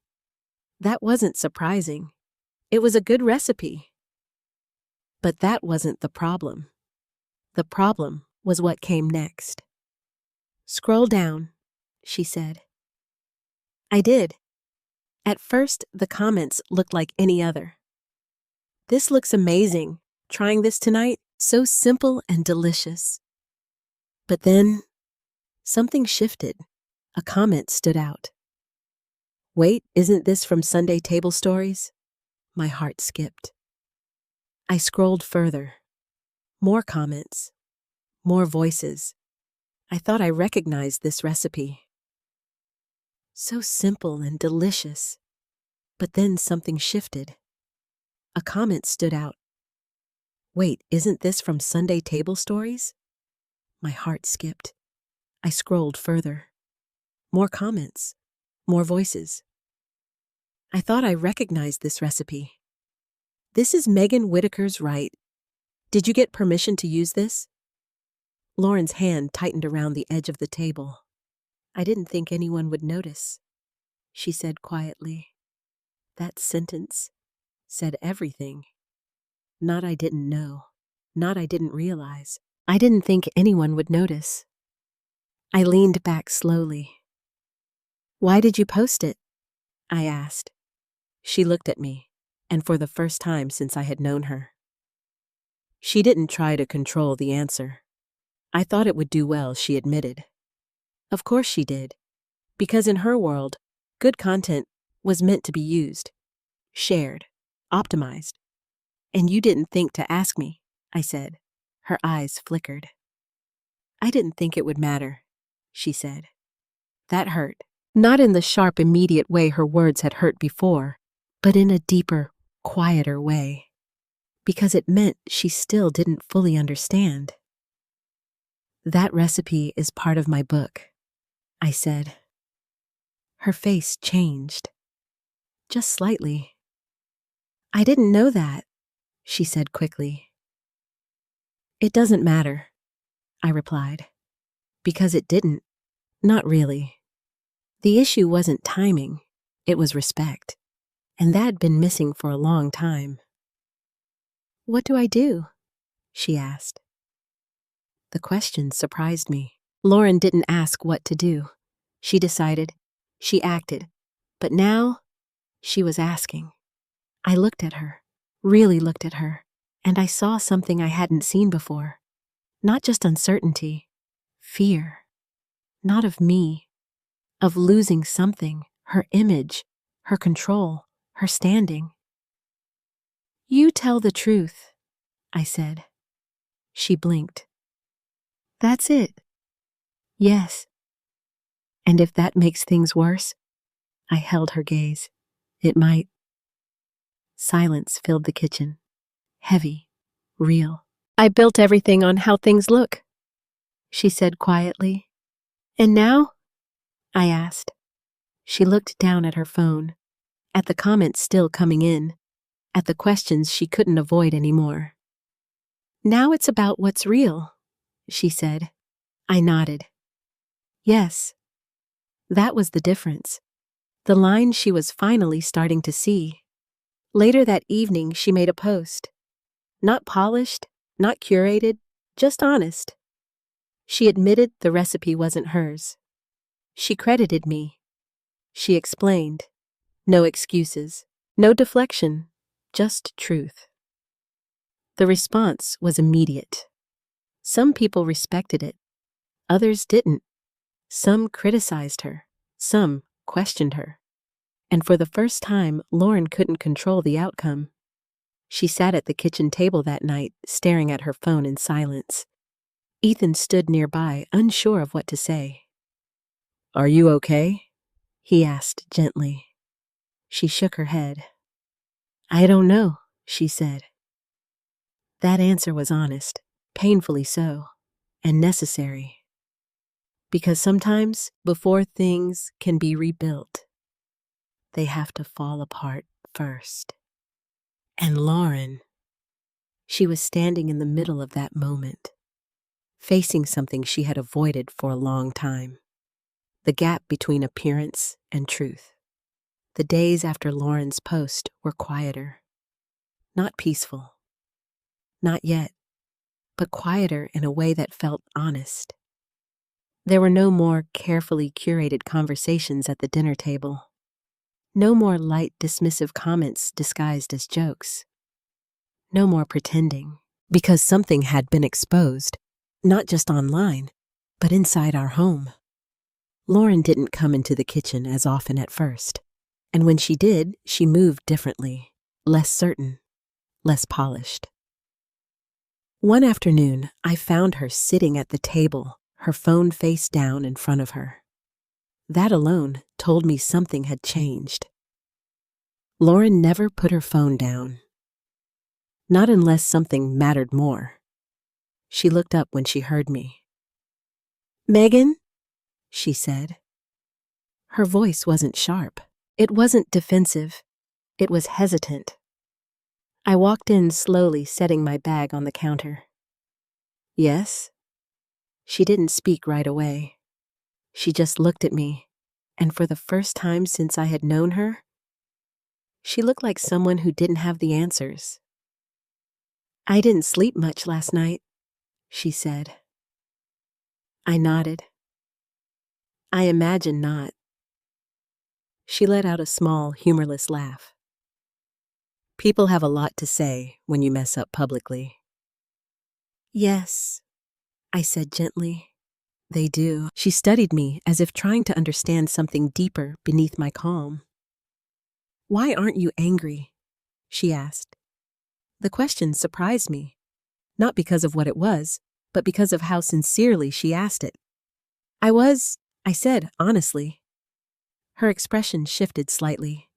That wasn't surprising. It was a good recipe. But that wasn't the problem. The problem was what came next. "Scroll down," she said. I did. At first, the comments looked like any other. "This looks amazing. Trying this tonight? So simple and delicious." But then, something shifted. A comment stood out. "Wait, isn't this from Sunday Table Stories?" My heart skipped. I scrolled further. More comments. More voices. I thought I recognized this recipe. So simple and delicious. But then something shifted. A comment stood out. "Wait, isn't this from Sunday Table Stories?" My heart skipped. I scrolled further. More comments. More voices. I thought I recognized this recipe. "This is Megan Whitaker's right. Did you get permission to use this?" Lauren's hand tightened around the edge of the table. "I didn't think anyone would notice," she said quietly. That sentence said everything. Not I didn't know. Not I didn't realize. I didn't think anyone would notice. I leaned back slowly. "Why did you post it?" I asked. She looked at me, and for the first time since I had known her. She didn't try to control the answer. I thought it would do well, she admitted. Of course she did, because in her world, good content was meant to be used, shared, optimized. "And you didn't think to ask me," I said. Her eyes flickered. "I didn't think it would matter," she said. That hurt. Not in the sharp, immediate way her words had hurt before, but in a deeper, quieter way. Because it meant she still didn't fully understand. "That recipe is part of my book," I said. Her face changed. Just slightly. "I didn't know that," she said quickly. "It doesn't matter," I replied. Because it didn't. Not really. The issue wasn't timing. It was respect. and that had been missing for a long time. "What do I do?" she asked. The question surprised me. Lauren didn't ask what to do. She decided. She acted. But now, she was asking. I looked at her, really looked at her, and I saw something I hadn't seen before. Not just uncertainty, fear. Not of me, of losing something, her image, her control, her standing. "You tell the truth," I said. She blinked. "That's it." "Yes." "And if that makes things worse?" I held her gaze. "It might." Silence filled the kitchen. Heavy, real. "I built everything on how things look," she said quietly. "And now?" I asked. She looked down at her phone, at the comments still coming in, at the questions she couldn't avoid anymore. "Now it's about what's real," she said. I nodded. Yes. That was the difference. The line she was finally starting to see. Later that evening, she made a post. Not polished, not curated, just honest. She admitted the recipe wasn't hers. She credited me. She explained. No excuses, no deflection, just truth. The response was immediate. Some people respected it. Others didn't. Some criticized her. Some questioned her. And for the first time, Lauren couldn't control the outcome. She sat at the kitchen table that night, staring at her phone in silence. Ethan stood nearby, unsure of what to say. "Are you okay?" he asked gently. She shook her head. "I don't know," she said. That answer was honest, painfully so, and necessary. Because sometimes, before things can be rebuilt, they have to fall apart first. And Lauren, she was standing in the middle of that moment, facing something she had avoided for a long time. The gap between appearance and truth. The days after Lauren's post were quieter. Not peaceful. Not yet, but quieter in a way that felt honest. There were no more carefully curated conversations at the dinner table. No more light, dismissive comments disguised as jokes. No more pretending, because something had been exposed, not just online, but inside our home. Lauren didn't come into the kitchen as often at first, and when she did, she moved differently, less certain, less polished. One afternoon, I found her sitting at the table, her phone face down in front of her. That alone told me something had changed. Lauren never put her phone down. Not unless something mattered more. She looked up when she heard me. "Megan?" she said. Her voice wasn't sharp. It wasn't defensive. It was hesitant. I walked in slowly, setting my bag on the counter. "Yes?" She didn't speak right away. She just looked at me, and for the first time since I had known her, she looked like someone who didn't have the answers. "I didn't sleep much last night," she said. I nodded. "I imagine not." She let out a small, humorless laugh. "People have a lot to say when you mess up publicly." "Yes," I said gently. "They do." She studied me as if trying to understand something deeper beneath my calm. "Why aren't you angry?" she asked. The question surprised me, not because of what it was, but because of how sincerely she asked it. I said honestly. Her expression shifted slightly.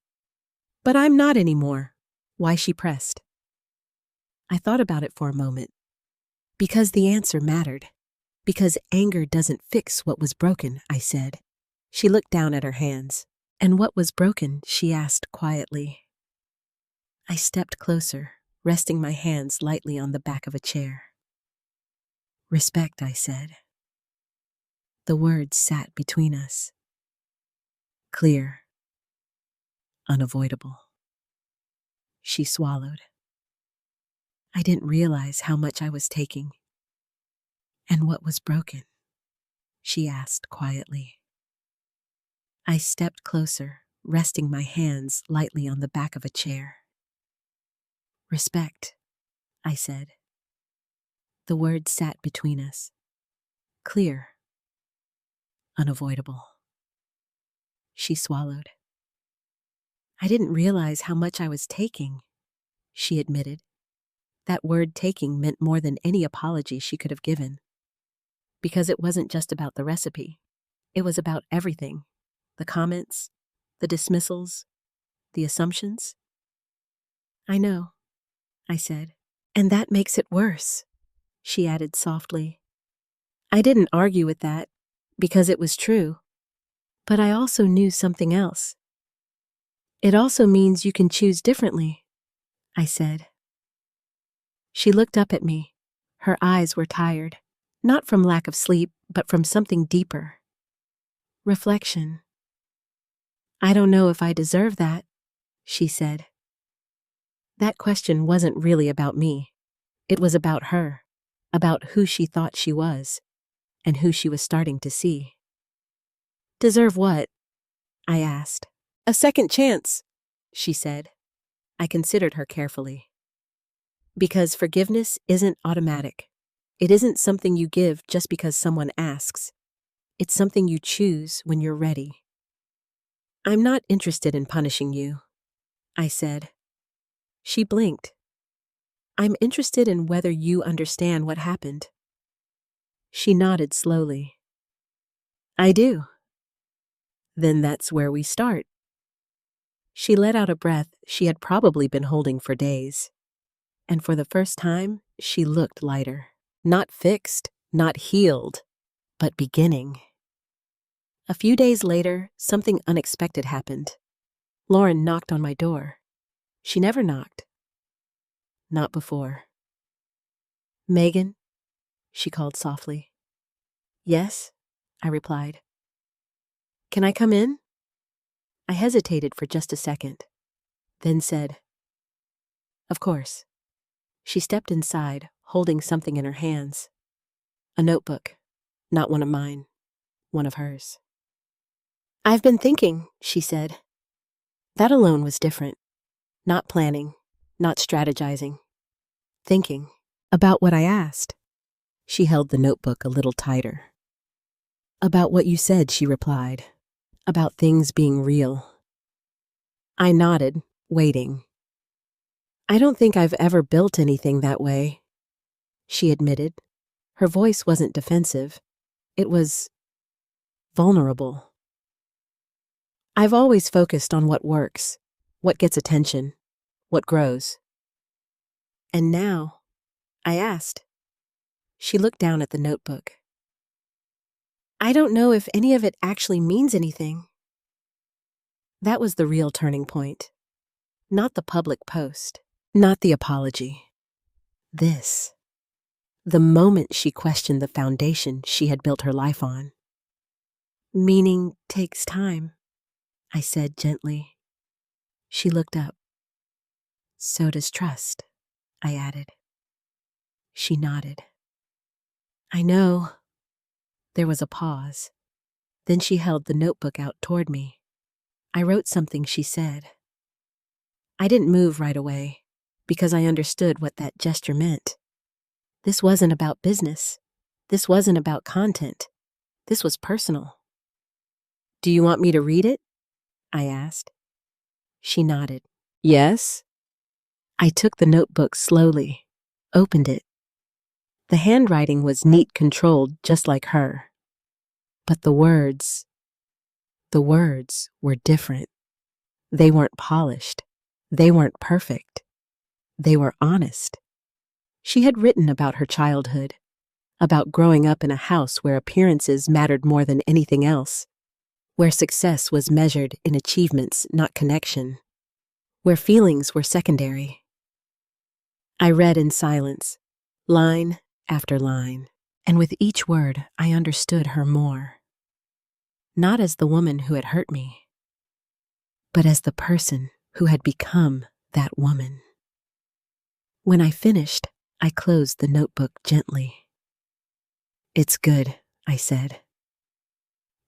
"But I'm not anymore." Why she pressed. I thought about it for a moment. Because the answer mattered. Because anger doesn't fix what was broken, I said. She looked down at her hands. "And what was broken?" she asked quietly. I stepped closer, resting my hands lightly on the back of a chair. "Respect," I said. The words sat between us. Clear. Unavoidable. She swallowed. I didn't realize how much I was taking. And what was broken? She asked quietly. I stepped closer, resting my hands lightly on the back of a chair. Respect, I said. The word sat between us. Clear. Unavoidable. She swallowed. I didn't realize how much I was taking, she admitted. That word taking meant more than any apology she could have given. Because it wasn't just about the recipe. It was about everything. The comments, the dismissals, the assumptions. I know, I said. And that makes it worse, she added softly. I didn't argue with that, because it was true. But I also knew something else. It also means you can choose differently, I said. She looked up at me. Her eyes were tired, not from lack of sleep, but from something deeper. Reflection. I don't know if I deserve that, she said. That question wasn't really about me. It was about her, about who she thought she was, and who she was starting to see. Deserve what? I asked. A second chance, she said. I considered her carefully. Because forgiveness isn't automatic. It isn't something you give just because someone asks. It's something you choose when you're ready. I'm not interested in punishing you, I said. She blinked. I'm interested in whether you understand what happened. She nodded slowly. I do. Then that's where we start. She let out a breath she had probably been holding for days. And for the first time, she looked lighter. Not fixed, not healed, but beginning. A few days later, something unexpected happened. Lauren knocked on my door. She never knocked. Not before. Megan, she called softly. Yes, I replied. Can I come in? I hesitated for just a second, then said, Of course. She stepped inside, holding something in her hands. A notebook, not one of mine, one of hers. I've been thinking, she said. That alone was different. Not planning, not strategizing. Thinking about what I asked. She held the notebook a little tighter. About what you said, she replied. About things being real. I nodded, waiting. I don't think I've ever built anything that way, she admitted. Her voice wasn't defensive. It was vulnerable. I've always focused on what works, what gets attention, what grows. And now, I asked. She looked down at the notebook. I don't know if any of it actually means anything. That was the real turning point. Not the public post, not the apology. This. The moment she questioned the foundation she had built her life on. Meaning takes time, I said gently. She looked up. So does trust, I added. She nodded. I know. There was a pause. Then she held the notebook out toward me. I wrote something she said. I didn't move right away, because I understood what that gesture meant. This wasn't about business. This wasn't about content. This was personal. Do you want me to read it? I asked. She nodded. Yes? I took the notebook slowly, opened it. The handwriting was neat, controlled, just like her. But the words were different. They weren't polished. They weren't perfect. They were honest. She had written about her childhood, about growing up in a house where appearances mattered more than anything else, where success was measured in achievements, not connection, where feelings were secondary. I read in silence, line after line, and with each word I understood her more. Not as the woman who had hurt me, but as the person who had become that woman. When I finished, I closed the notebook gently. "It's good," I said.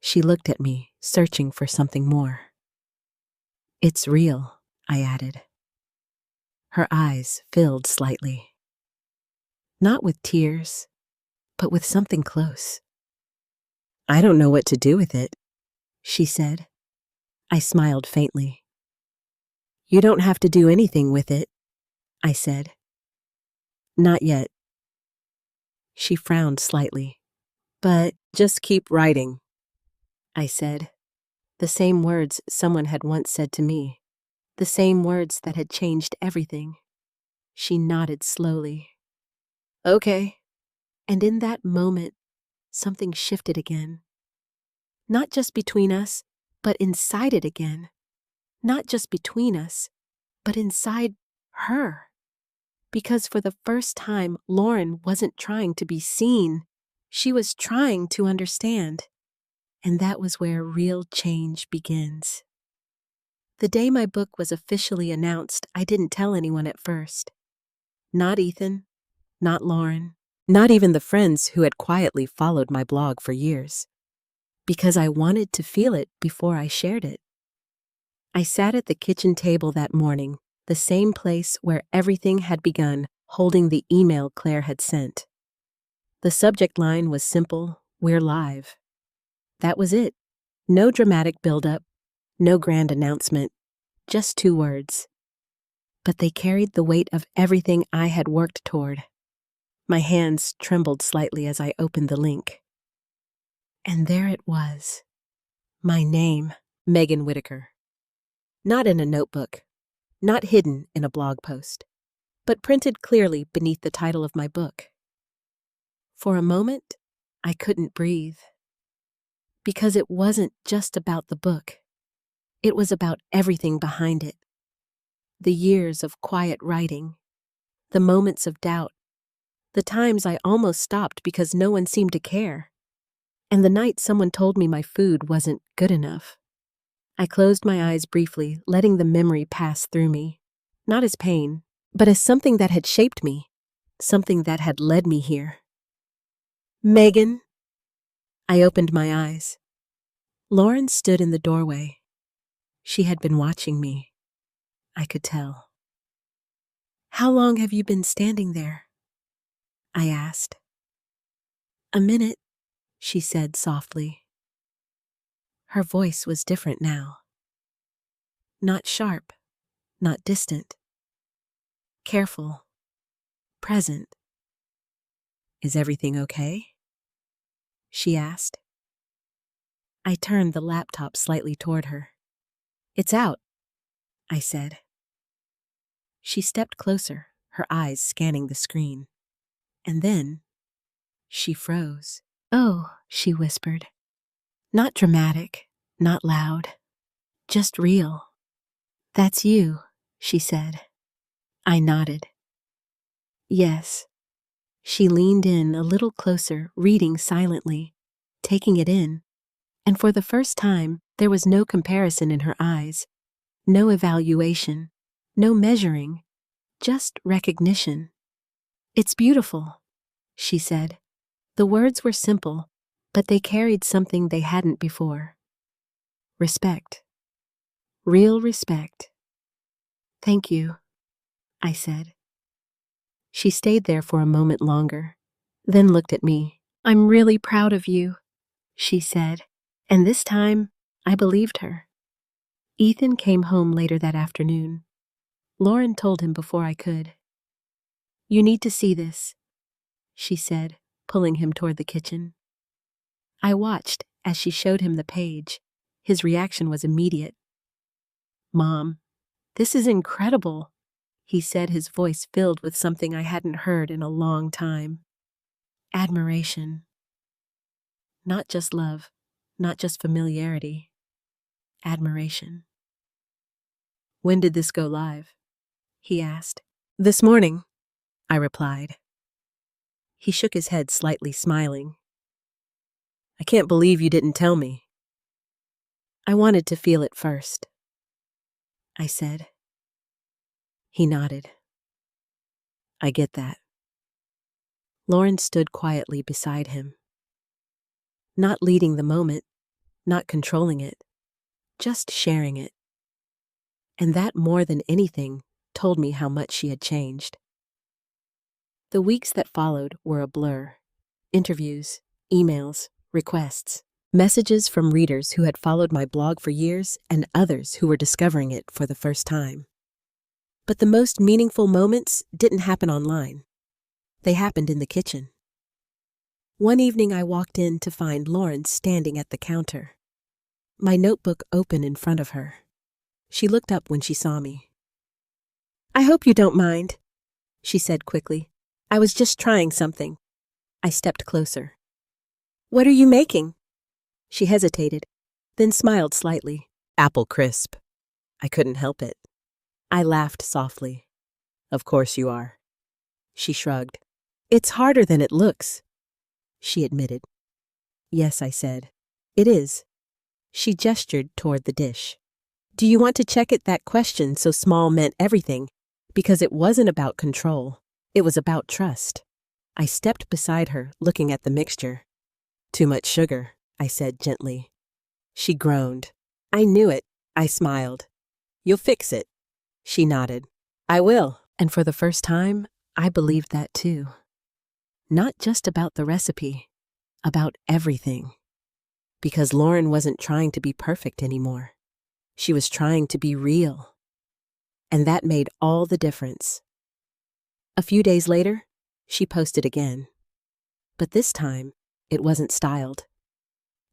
She looked at me, searching for something more. "It's real," I added. Her eyes filled slightly. Not with tears, but with something close. "I don't know what to do with it," she said. I smiled faintly. "You don't have to do anything with it," I said. "Not yet." She frowned slightly. "But just keep writing," I said. The same words someone had once said to me. The same words that had changed everything. She nodded slowly. "Okay." And in that moment, something shifted again. Not just between us, but inside it again. Not just between us, but inside her. Because for the first time, Lauren wasn't trying to be seen. She was trying to understand. And that was where real change begins. The day my book was officially announced, I didn't tell anyone at first. Not Ethan, not Lauren, not even the friends who had quietly followed my blog for years. Because I wanted to feel it before I shared it. I sat at the kitchen table that morning, the same place where everything had begun, holding the email Claire had sent. The subject line was simple: "We're live." That was it. No dramatic buildup, no grand announcement, just 2 words. But they carried the weight of everything I had worked toward. My hands trembled slightly as I opened the link. And there it was. My name, Megan Whitaker. Not in a notebook, not hidden in a blog post, but printed clearly beneath the title of my book. For a moment, I couldn't breathe. Because it wasn't just about the book. It was about everything behind it. The years of quiet writing, the moments of doubt, the times I almost stopped because no one seemed to care, and the night someone told me my food wasn't good enough. I closed my eyes briefly, letting the memory pass through me, not as pain, but as something that had shaped me, something that had led me here. "Megan." I opened my eyes. Lauren stood in the doorway. She had been watching me. I could tell. "How long have you been standing there?" I asked. "A minute," she said softly. Her voice was different now. Not sharp, not distant. Careful, present. "Is everything okay?" she asked. I turned the laptop slightly toward her. "It's out," I said. She stepped closer, her eyes scanning the screen. And then, she froze. "Oh," she whispered. "Not dramatic, not loud, just real." "That's you," she said. I nodded. "Yes." She leaned in a little closer, reading silently, taking it in. And for the first time, there was no comparison in her eyes, no evaluation, no measuring, just recognition. "It's beautiful," she said. The words were simple, but they carried something they hadn't before. Respect. Real respect. "Thank you," I said. She stayed there for a moment longer, then looked at me. "I'm really proud of you," she said, and this time I believed her. Ethan came home later that afternoon. Lauren told him before I could. "You need to see this," she said, pulling him toward the kitchen. I watched as she showed him the page. His reaction was immediate. "Mom, this is incredible," he said, his voice filled with something I hadn't heard in a long time. Admiration. Not just love, not just familiarity. Admiration. "When did this go live?" he asked. "This morning," I replied. He shook his head slightly, smiling. "I can't believe you didn't tell me." "I wanted to feel it first," I said. He nodded. I get that. Lauren stood quietly beside him, not leading the moment, not controlling it, just sharing it. And that, more than anything, told me how much she had changed. The weeks that followed were a blur. Interviews, emails, requests, messages from readers who had followed my blog for years and others who were discovering it for the first time. But the most meaningful moments didn't happen online. They happened in the kitchen. One evening I walked in to find Lauren standing at the counter, my notebook open in front of her. She looked up when she saw me. I hope you don't mind, she said quickly. I was just trying something. I stepped closer. What are you making? She hesitated, then smiled slightly. Apple crisp. I couldn't help it. I laughed softly. Of course you are. She shrugged. It's harder than it looks, she admitted. Yes, I said. It is. She gestured toward the dish. Do you want to check it? That question so small meant everything, because it wasn't about control. It was about trust. I stepped beside her, looking at the mixture. Too much sugar, I said gently. She groaned. I knew it. I smiled. You'll fix it. She nodded. I will. And for the first time, I believed that too. Not just about the recipe, about everything. Because Lauren wasn't trying to be perfect anymore. She was trying to be real. And that made all the difference. A few days later, she posted again. But this time, it wasn't styled.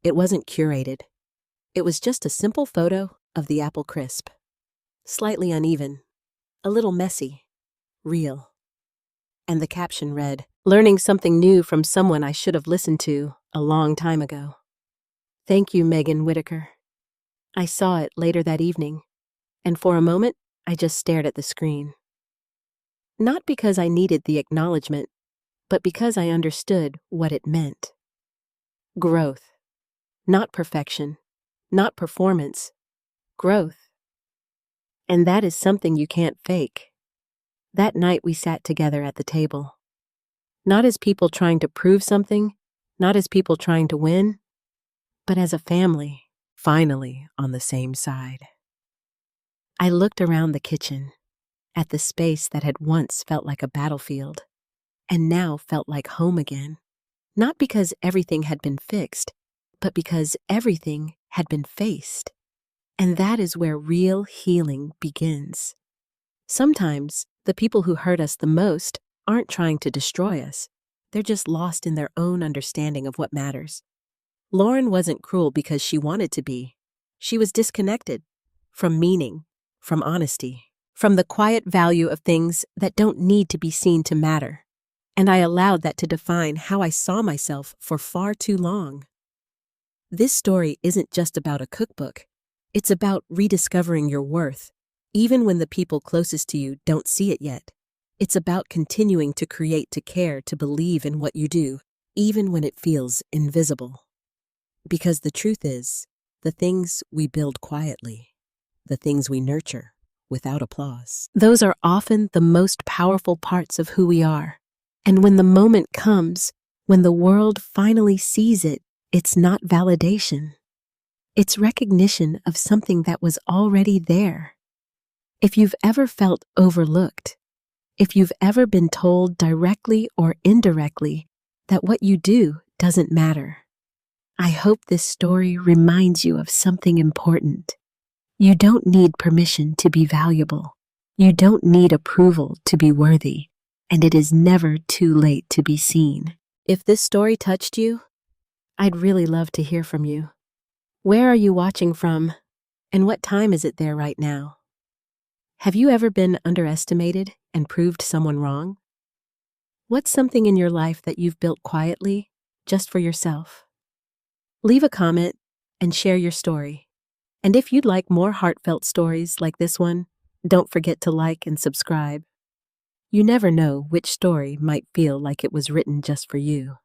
It wasn't curated. It was just a simple photo of the apple crisp. Slightly uneven, a little messy, real. And the caption read, learning something new from someone I should have listened to a long time ago. Thank you, Whitaker. I saw it later that evening, and for a moment, I just stared at the screen. Not because I needed the acknowledgement, but because I understood what it meant. Growth. Not perfection, not performance. Growth. And that is something you can't fake. That night we sat together at the table. Not as people trying to prove something, not as people trying to win, but as a family, finally on the same side. I looked around the kitchen, at the space that had once felt like a battlefield, and now felt like home again. Not because everything had been fixed, but because everything had been faced. And that is where real healing begins. Sometimes, the people who hurt us the most aren't trying to destroy us. They're just lost in their own understanding of what matters. Lauren wasn't cruel because she wanted to be. She was disconnected from meaning, from honesty, from the quiet value of things that don't need to be seen to matter. And I allowed that to define how I saw myself for far too long. This story isn't just about a cookbook. It's about rediscovering your worth, even when the people closest to you don't see it yet. It's about continuing to create, to care, to believe in what you do, even when it feels invisible. Because the truth is, the things we build quietly, the things we nurture without applause, those are often the most powerful parts of who we are. And when the moment comes, when the world finally sees it, it's not validation. It's recognition of something that was already there. If you've ever felt overlooked, if you've ever been told directly or indirectly that what you do doesn't matter, I hope this story reminds you of something important. You don't need permission to be valuable. You don't need approval to be worthy. And it is never too late to be seen. If this story touched you, I'd really love to hear from you. Where are you watching from, and what time is it there right now? Have you ever been underestimated and proved someone wrong? What's something in your life that you've built quietly, just for yourself? Leave a comment and share your story. And if you'd like more heartfelt stories like this one, don't forget to like and subscribe. You never know which story might feel like it was written just for you.